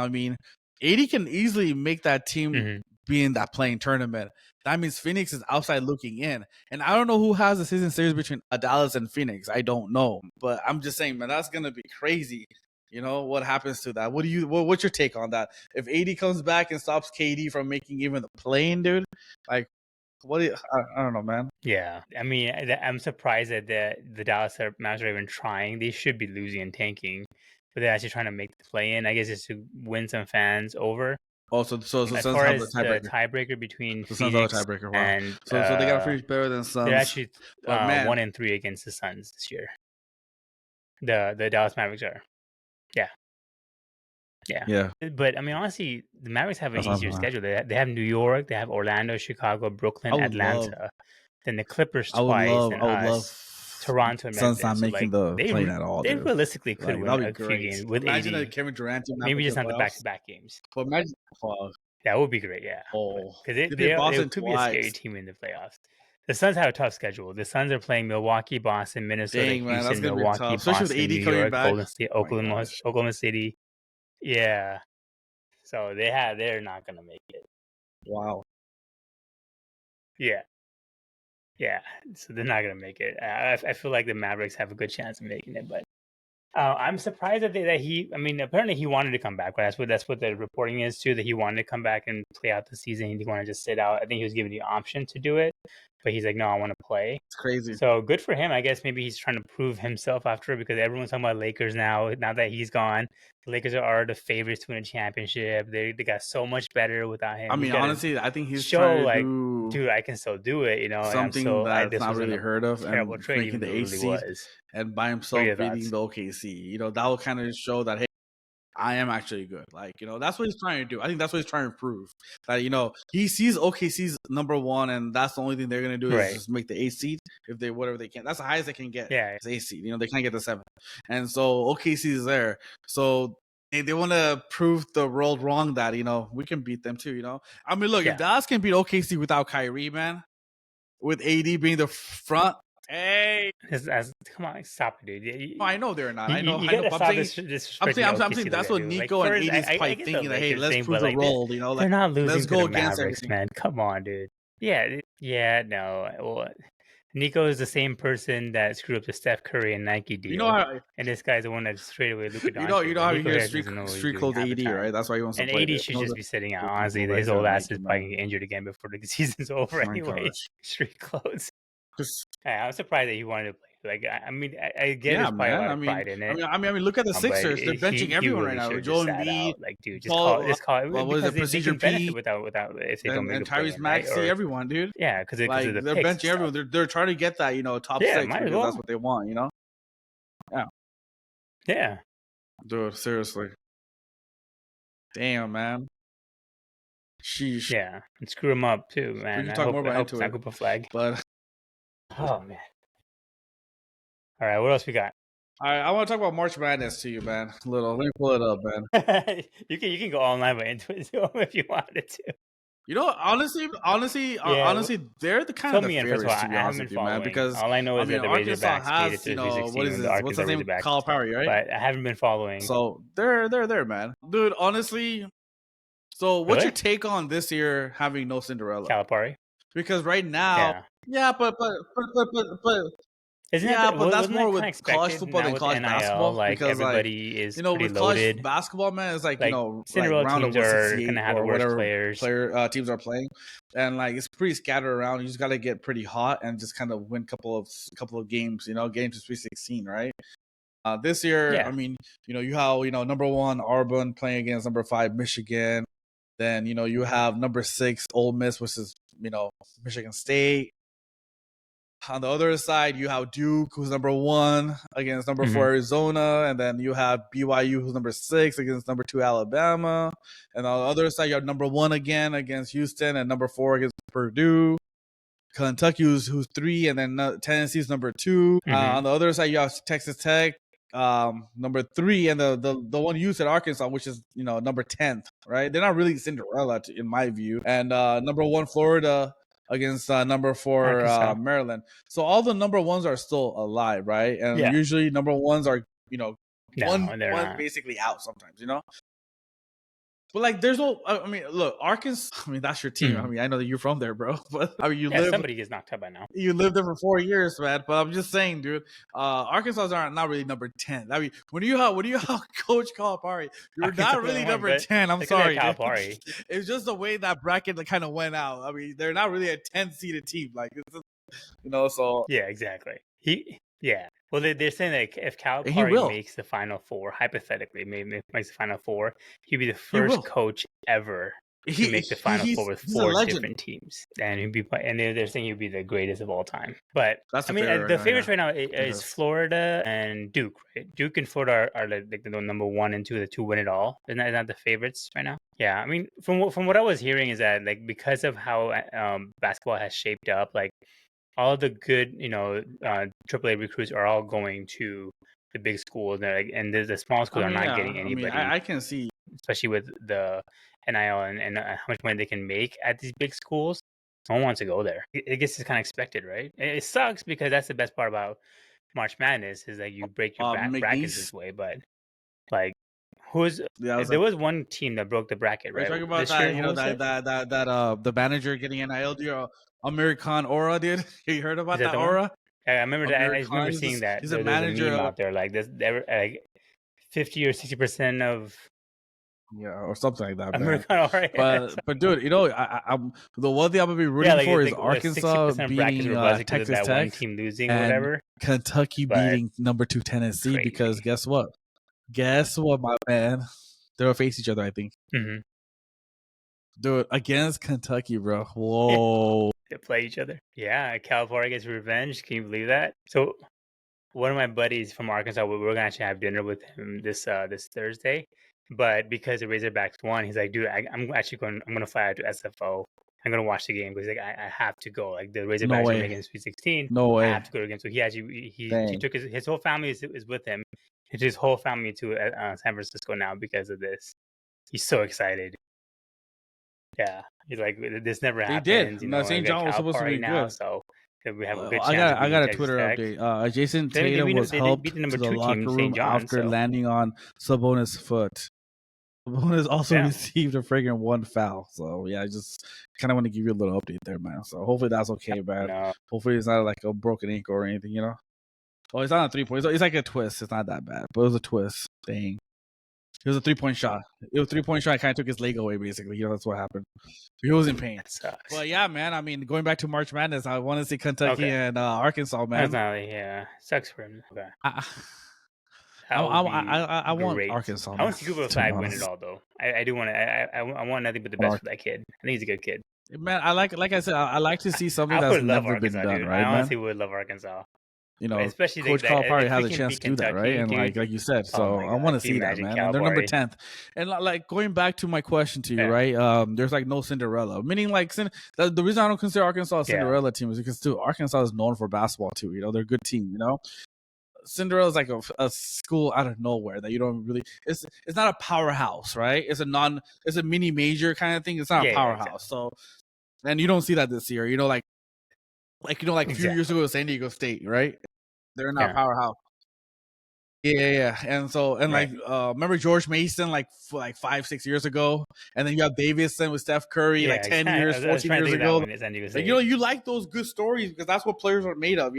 80 can easily make that team Mhm. be in that playing tournament. That means Phoenix is outside looking in. And I don't know who has the season series between Dallas and Phoenix. I don't know. But I'm just saying, man, that's going to be crazy. What happens to that? What's your take on that? If 80 comes back and stops KD from making even the plane, dude, like, I don't know, man. Yeah. I mean, I'm surprised that the Dallas Mavericks are even trying. They should be losing and tanking, but they're actually trying to make the play in. I guess just to win some fans over. Oh, so As Suns far have the as the tiebreaker. tiebreaker between The Suns have a Phoenix tiebreaker. Wow. and So they got to finish better than they're Suns. actually But man, 1-3 against the Suns this year. The Dallas Mavericks are. Yeah. Yeah. yeah, But I mean, honestly, the Mavericks have an that's not easier schedule. They have New York, they have Orlando, Chicago, I Brooklyn, would love, Atlanta, then the Clippers twice, then I would love us, Toronto, and Suns not Memphis. So making like the plane at all, they dude. realistically could Like win that'd be a few great. games with Imagine a 80. Kevin Durant team not Maybe making just the not the playoffs. back-to-back games. But imagine, That would be great, yeah. oh, Because they play they Boston could be a scary twice. team in the playoffs. The Suns have a tough schedule. The Suns are playing Milwaukee, Boston, Minnesota, Dang man, that's Houston, gonna be Milwaukee, tough, especially with Boston, AD New coming York, back. Golden State, Oh my gosh. Oklahoma City. Yeah. So they're not gonna make it. Wow. Yeah. Yeah. So they're not gonna make it. I feel like the Mavericks have a good chance of making it, but I'm surprised that he. I mean, apparently he wanted to come back. But that's what the reporting is too. That he wanted to come back and play out the season. He didn't want to just sit out. I think he was given the option to do it, but he's like, no, I want to play. It's crazy. So good for him. I guess maybe he's trying to prove himself after, because everyone's talking about Lakers now. Now that he's gone, the Lakers are the favorites to win a championship. They got so much better without him. He's got to Honestly, I think he's show trying to like, do dude, I can still do it. And something that's this not wasn't really a heard of terrible and trade, making even the though it eighth really seed was. and by What are himself your beating thoughts? the OKC. That will kind of show that, hey, I am actually good. Like, that's what he's trying to do. I think that's what he's trying to prove. That, he sees OKC's number one, and that's the only thing they're going to do is Right. just make the eighth seed if they, whatever they can. That's the highest they can get. Yeah. It's eighth seed. They can't get the seventh. And so OKC is there. So they want to prove the world wrong that, we can beat them too, I mean, look, Yeah. if Dallas can beat OKC without Kyrie, man, with AD being the front, hey, Come on, stop it, dude. I know they're not. I know. You I know. gotta But stop I'm disrespecting saying OKC that's like what that, dude. Like, Nico and first, AD's probably I get the thinking that, hey, Lakers let's thing, prove but the like world. they're not let's losing to go the against Mavericks, everything. man. Come on, dude. Yeah, no. Well, Nico is the same person that screwed up the Steph Curry and Nike deal, How and this guy's the one that traded away Luka you Doncic. know Like, how you Nico hear Harris doesn't know what he's street doing clothes half the AD, time. right? That's why he wants to And play. 80 should just be sitting out. Honestly, Right, his old ass is man. probably getting injured again before the season's over Oh my anyway. gosh. Street clothes. Just I'm surprised that he wanted to play. Like, I mean, I get yeah, there's probably a man. lot of pride in it. Look at the But Sixers. They're benching he everyone right really now. should have just Joel sat Embiid, out. Like, dude, Paul, just call it, what is because it? they Procedure can benefit P without if they don't make and the play Tyrese in, right? Maxey, Or everyone, dude. yeah, because of the They're picks and benching everyone. stuff. They're trying to get that top Yeah, six might as because well. that's what they want. Yeah, Yeah, dude. Seriously. Damn, man. Sheesh. yeah, and screw him up too, We man. can I talk hope more about it's not Intuit, Cooper flag. but Oh man. All right, what else we got? all right, I want to talk about March Madness to you, man. Let me pull it up, man. You can go online by Intuit Dome if you wanted to. Honestly, Yeah, they're the kind fill of the me in. First of all, favorites, to I be haven't honest been with you, man. following. Because All I know is that the Arkansas Razorbacks made it has, to the 316, and the what's his Arkansas name, Razorbacks. Calipari, right? But I haven't been following. So they're there, man. Dude, honestly. So what's your take on this year having no Cinderella? Calipari? Because right now, yeah, but isn't but that's more that with college football than college NIL, basketball. like because everybody is pretty with loaded. college basketball, man, it's like, Cinderella round of teams are 168 gonna have the or worst whatever players. teams are playing, and like it's pretty scattered around. You just got to get pretty hot and just kind of win couple of games. Games to 316, right? This year, Yeah. I mean, you have number 1 Auburn playing against number 5 Michigan. Then you have number 6 Ole Miss, which is Michigan State. On the other side, you have Duke, who's number 1 against number 4 Arizona, and then you have BYU, who's number 6 against number 2 Alabama, and on the other side, you have number 1 again against Houston, and number 4 against Purdue. Kentucky, who's 3, and then Tennessee's number 2. On the other side, you have Texas Tech, number 3, and the one you said, Arkansas, which is number 10th, right? They're not really Cinderella in my view. And number 1 Florida against number 4 Maryland. So all the number 1s are still alive, right? And usually number 1s are one basically out sometimes, But like, there's no. I mean, look, Arkansas. I mean, that's your team. I mean, I know that you're from there, bro. But I mean, somebody gets knocked out by now. You lived there for 4 years, man. But I'm just saying, dude. Arkansas are not really number 10. I mean, when you have Coach Calipari, you're not really number 10. I'm sorry. Calipari. It's just the way that bracket kind of went out. I mean, they're not really a 10-seeded team. Like, it's just, so yeah, exactly. Well, they're saying that if Calipari makes the Final Four, hypothetically, maybe makes the Final Four, he'd be the first coach ever to make the Final Four with 4 different teams, and they're saying he'd be the greatest of all time. But that's the favorites right now is Florida and Duke, right? Duke and Florida are like the number 1 and 2, the 2 win it all. Isn't that the favorites right now? Yeah, I mean, from what I was hearing is that like because of how basketball has shaped up, like all the good, AAA recruits are all going to the big schools, and the small schools are not getting anybody. I mean, I can see, especially with the NIL and how much money they can make at these big schools. No one wants to go there. I guess it's kind of expected, right? It sucks because that's the best part about March Madness is that you break your brackets this way. But like, there was one team that broke the bracket, right? Talking about that the manager getting NIL deal. American Aura, dude. You heard about that Aura? I remember that. I remember seeing that. He's a manager out there, like this, like 50 or 60% of or something like that. American Aura. But dude, I'm the one thing I'm gonna be rooting for is Arkansas beating Texas Tech, one team losing or whatever. Kentucky beating number 2 Tennessee because guess what, my man, they'll face each other. I think. Dude, against Kentucky, bro. Whoa. They play each other. Yeah, Calipari gets revenge. Can you believe that? So, one of my buddies from Arkansas, we're gonna actually have dinner with him this Thursday. But because the Razorbacks won, he's like, dude, I'm gonna fly out to SFO. I'm gonna watch the game because like I have to go. Like the Razorbacks are making Sweet 16. No way. I have to go again. So he took his whole family is with him. He took his whole family to San Francisco now because of this. He's so excited. Yeah, he's like, this never happened. They did. St. John was supposed to be now, good. So we have a good chance. I got a Twitter update. Jason Tatum was helped to the locker room after landing on Sabonis' foot. Sabonis also received a fragrant 1 foul. So yeah, I just kind of want to give you a little update there, man. So hopefully that's okay, man. No. Hopefully it's not like a broken ankle or anything, Oh, it's not a 3-point. It's like a twist. It's not that bad, but it was a twist. Dang. It was a 3-point shot. It was a 3-point shot. Kind of took his leg away, basically. That's what happened. He was in pain. But yeah, man. I mean, going back to March Madness, I want to see Kentucky and Arkansas, man. Sucks for him. Okay. I want Arkansas. I want to see Cooper Flag win it all, though. I do want to. I want nothing but the best for that kid. I think he's a good kid. Man, like I said, I like to see something that's never been done, right, man? I honestly would love Arkansas. Especially Coach Calipari has a chance to do that, right? And like you said, so I want to see that, man. And they're number 10th. And like going back to my question to you, right? There's like no Cinderella, meaning like the reason I don't consider Arkansas a Cinderella team is because too Arkansas is known for basketball too. They're a good team. Cinderella is like a school out of nowhere that you don't really. It's not a powerhouse, right? It's a mini major kind of thing. It's not a powerhouse. Exactly. So, and you don't see that this year. Like a few years ago, San Diego State, right? They're not a powerhouse. Yeah. And so, remember George Mason, like 5-6 years ago? And then you have Davidson with Steph Curry, 10 years, 14 years ago. Like, you like those good stories because that's what players are made of.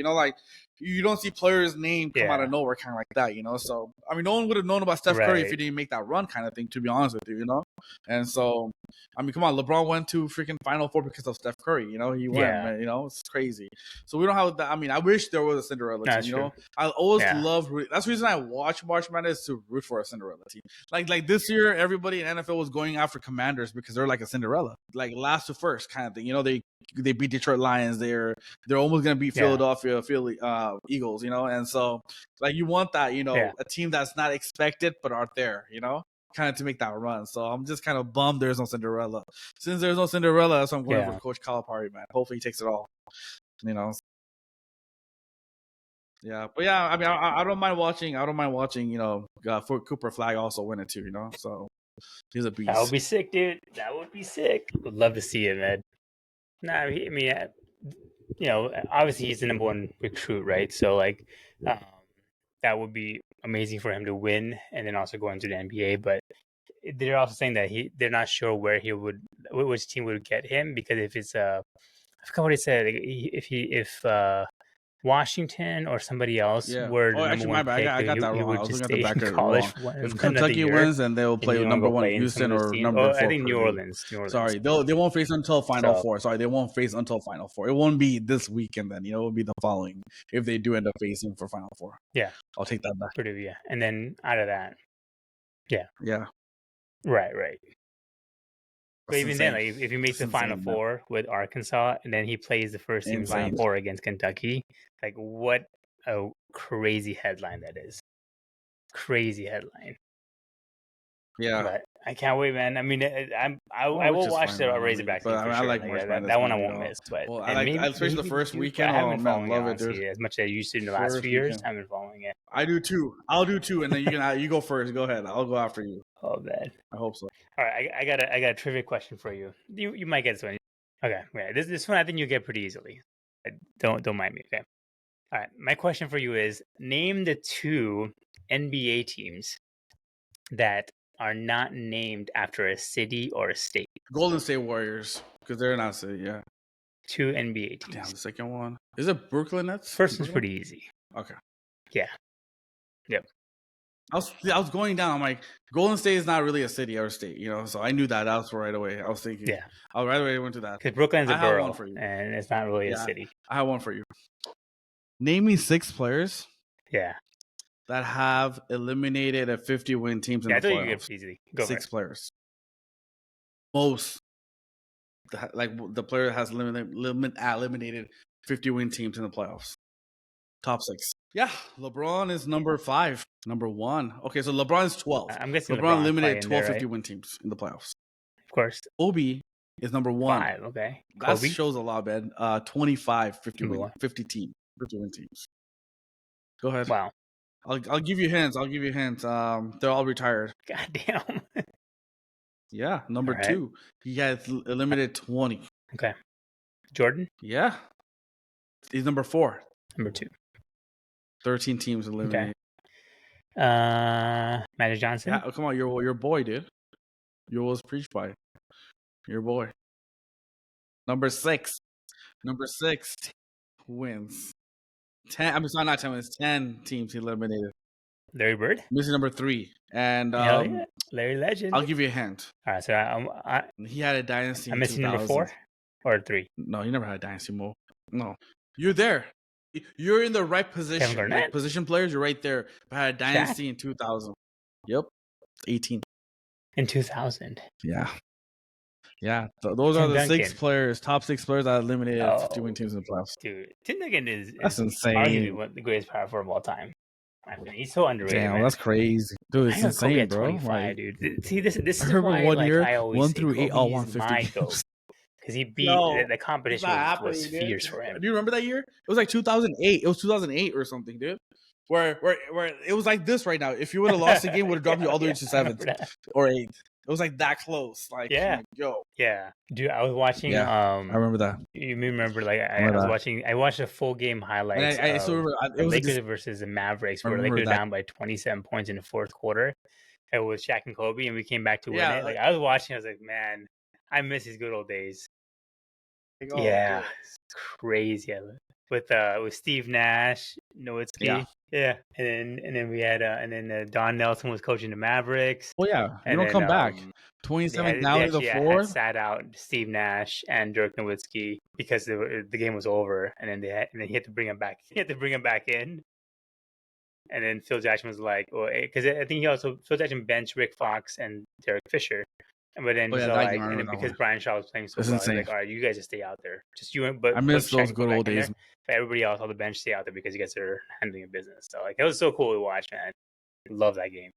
you don't see players' name come out Yeah. of nowhere, kind of like that, you know. So I mean, no one would have known about Steph Curry if he Right. didn't make that run, kind of thing. To be honest with you, you know. And so, I mean, come on, LeBron went to freaking Final Four because of Steph Curry. You know, he went, Yeah. man. You know, it's crazy. So we don't have that. I mean, I wish there was a Cinderella team. That's You true. know, I always Yeah. love. That's the reason I watch March Madness, to root for a Cinderella team. Like this year, everybody in NFL was going after Commanders because they're like a Cinderella, like last to first kind of thing. You know, they beat Detroit Lions. They're almost gonna beat Philadelphia Philly Eagles. You know, and so like you want that. You know, a team that's not expected but are there. You know, kind of to make that run. So I'm just kind of bummed there's no Cinderella. Since there's no Cinderella, so I'm going for Coach Calipari, man. Hopefully he takes it all. You know. Yeah, but yeah, I mean, I don't mind watching. I don't mind watching. You know, for Cooper Flag also win it too. You know, so he's a beast. That would be sick, dude. That would be sick. Would love to see it, man. Nah, I mean, you know, obviously he's the number one recruit, right? So like, that would be amazing for him to win, and then also go into the NBA. But they're also saying that they're not sure which team would get him, because if it's I forgot what he said. If Washington or somebody else were the number one pick, I got that he wrong. I would was just looking at the stay in bracket college wrong. If another Kentucky year, wins, then they will and you play wanna number go one play in some Houston of those or teams. number I four think New Purdue. Orleans. Sorry, they won't face until Final So- Four. Sorry, they won't face until Final Four. It won't be this weekend then. You know, it'll be the following if they do end up facing for Final Four. Yeah, I'll take that back. Purdue, yeah, and then out of that, Yeah. right. But That's even insane. then, like if he makes the That's Final insane, man. Four with Arkansas, and then he plays the first team Final Insane. Four against Kentucky, like what a crazy headline that is! Crazy headline. Yeah. But I can't wait, man. I mean, I Which will is watch fine, the man. I mean, Razorbacks but game I for mean, I sure. like Like, March that Madness, one I man, you won't know. miss. But Well, and maybe especially the first weekend. I haven't Oh been man, following love it, it, dude. honestly, as much as I used to in the last First few years. weekend. I haven't been following it. I do too. I'll do too, and then you go first. Go ahead. I'll go after you. Oh man. I hope so. All right, I got a trivia question for you. You might get this one. Okay, yeah. This one I think you get pretty easily. Don't mind me. Okay. All right. My question for you is: name the two NBA teams that are not named after a city or a state. Golden State Warriors, because they're not city. Yeah. Two NBA teams. Damn, the second one is it Brooklyn Nets? First one's pretty easy. Okay. Yeah. Yep. I was going down. I'm like, Golden State is not really a city or a state, you know. So I knew that. That was right away. I was thinking. Yeah. I right away went to that. Because Brooklyn's a borough, one for you. and it's not really a city. I have one for you. Name me 6 players. Yeah. That have eliminated a 50-win teams in the playoffs. I thought you could easily. Go 6 players. Most. Like the player has eliminated 50-win teams in the playoffs. Top 6. Yeah, LeBron is number 5. Number 1. Okay, so LeBron is 12. I'm guessing LeBron eliminated 12 50-win teams in the playoffs. Of course. Kobe is number 1. 5, okay. Kobe? That shows a lot, man. 25 50-win 50-win teams. Go ahead. Wow. I'll give you hints. They're all retired. Goddamn. Yeah, number 2. He has eliminated 20. Okay. Jordan? Yeah. He's number 4. Number 2. 13 teams eliminated. Okay. Magic Johnson? Yeah, come on, your boy, dude. You was preached by. Your boy. Number 6. Number 6 wins. 10. I'm sorry, not 10 wins. 10 teams he eliminated. Larry Bird? Missing number 3. And yeah. Larry Legend. I'll give you a hint. All right, so he had a dynasty. I'm missing number 4 or 3. No, he never had a dynasty, Mo. No, you're there. You're in the right position. Like position players, you're right there. But I had a dynasty in 2000. Yep, 18. In 2000. Yeah. Those are the 6 players, top 6 players that eliminated 50-win teams in the playoffs. Dude, Tim Duncan is insane. Arguably one of the greatest power forward of all time. I mean, he's so underrated. Damn, man. That's crazy, dude. It's insane, bro. Like, dude. See, this is why one year, I always 1 through 8 all 150 games. Because he beat the competition was fierce for him. Do you remember that year? It was like 2008. It was 2008 or something, dude. Where it was like this right now. If you would have lost the game, would have dropped you all the way to 7th or 8th. It was like that close. Like, yo. Yeah. Dude, I was watching. I remember that. You remember, like, I watched a full game highlights. I still remember. It was Lakers versus the Mavericks, where Lakers were down by 27 points in the 4th quarter. It was Shaq and Kobe, and we came back to win it. Like, I was watching, I was like, man, I miss these good old days. Like, oh Yeah, shit. it's crazy. With Steve Nash, Yeah. Nowitzki. Yeah, and then we had Don Nelson was coaching the Mavericks, Well, yeah. You and don't then come back. 27 they down in the actually had fourth. sat out Steve Nash and Dirk Nowitzki because the game was over, and then he had to bring him back. He had to bring him back in, and then Phil Jackson was like, "Oh," because I think Phil Jackson benched Rick Fox and Derek Fisher. But then Oh he's yeah, all that game. like, I and remember then that because one. Brian Shaw was playing so It's well, he's insane. like, all right, you guys just stay out there. Just you, I but miss Shaq those can come good back old in there. days. But everybody else on the bench stay out there because you guys are handling your business. So like, it was so cool to watch, man. Love that game.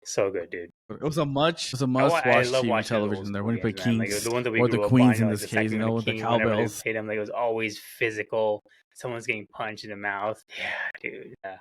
So good, dude. It was a must I watch love TV watching those old television there school when you play games, man. Like Kings the ones that we or the grew up on, Queens you know, in like this the case, second you one, know, the with the Kings, whenever they cowbells. played them, like it was always physical. Someone's getting punched in the mouth. Yeah, dude. Yeah.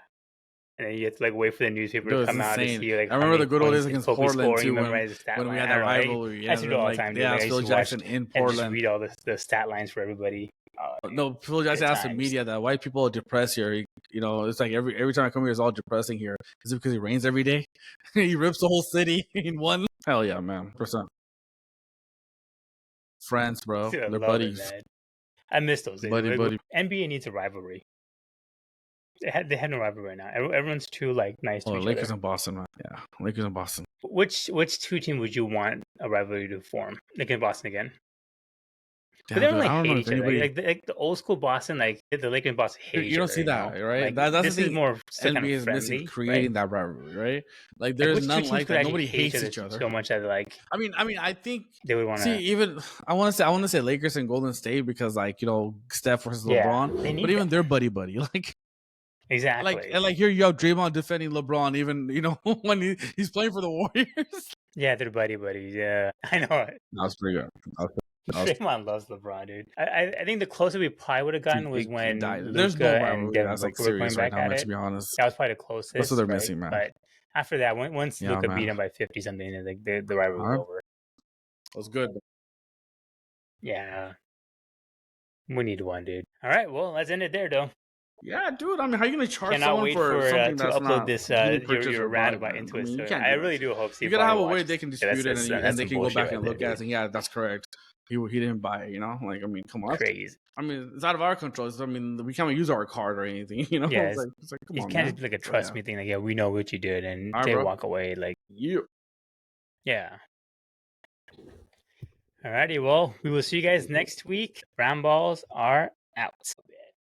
And then you have to like wait for the newspaper to Dude, it's come out to insane. see like I how remember many the good old days points is against Kobe Portland scoring. You too memorize the stat when we line. had I that don't know. rivalry. I Yeah, used to do it then all the like time, dude. yeah, Like I used Phil to watch Jackson in and just Portland. read all the stat lines for everybody. Oh, dude. No, Phil Jackson Good asked the times. media that white people are depressed here. You know, it's like every time I come here, it's all depressing here. Is it because it rains every day? He rips the whole city in one. Hell yeah, man. Percent. Friends, bro. Dude, I They're love it, buddies. man. I miss those days. Buddy, buddy. NBA needs a rivalry. They had no rivalry right now. Everyone's too like nice to Oh, each Lakers other. and Boston, man. Yeah, Lakers and Boston. Which two teams would you want a rivalry to form? Like in Boston again? But they Damn, don't dude. like I don't know hate if each other. anybody. Like the old school Boston, like the Lakers and Boston hate You each don't other. see You that, know, right? like That's the this is thing. more still kind NBA of is missing friendly, creating right? that rivalry, right? Like Like there's which two none teams like could that. actually Nobody hate each hates other each other. so much that like I think. they would want See, to? even I want to say Lakers and Golden State because like Steph versus Yeah, LeBron, they but need even that. they're buddy buddy. Exactly. And like here you have Draymond defending LeBron, even when he's playing for the Warriors. Yeah, they're buddies. Yeah, I know it. That was pretty good. Draymond loves LeBron, dude. I think the closer we probably would have gotten was It when died. There's no Luka and rivalry Devin that's like Booker were going serious right back now, at man. To it. be honest, That was probably the that's what closest, they're right? missing, man. But after that, once Yeah, Luka beat man. him by 50 something, like the rivalry was Huh? over. It was good. Yeah, we need one, dude. All right, well, let's end it there, though. Yeah, dude. I mean, how are you gonna charge Cannot someone wait for for something to that's upload not this completely purchased your or rant bought, about man? I Intuit. mean, you So can't I do that. really do hope You Steve gotta Ballmer have a way watches. they can Yeah, dispute it and that's they some can go bullshit back right and there, look at it dude. and yeah, that's correct. He didn't buy it, Like I mean, come on. Crazy. I mean, it's out of our control. I mean, we can't use our card or anything, Yeah, It's like come it on, can't man. just be like a So, trust yeah. me thing. Like, yeah, we know what you did, and All right, they bro. walk away. Like, You. yeah. Alrighty, well, we will see you guys next week. Brown balls are out.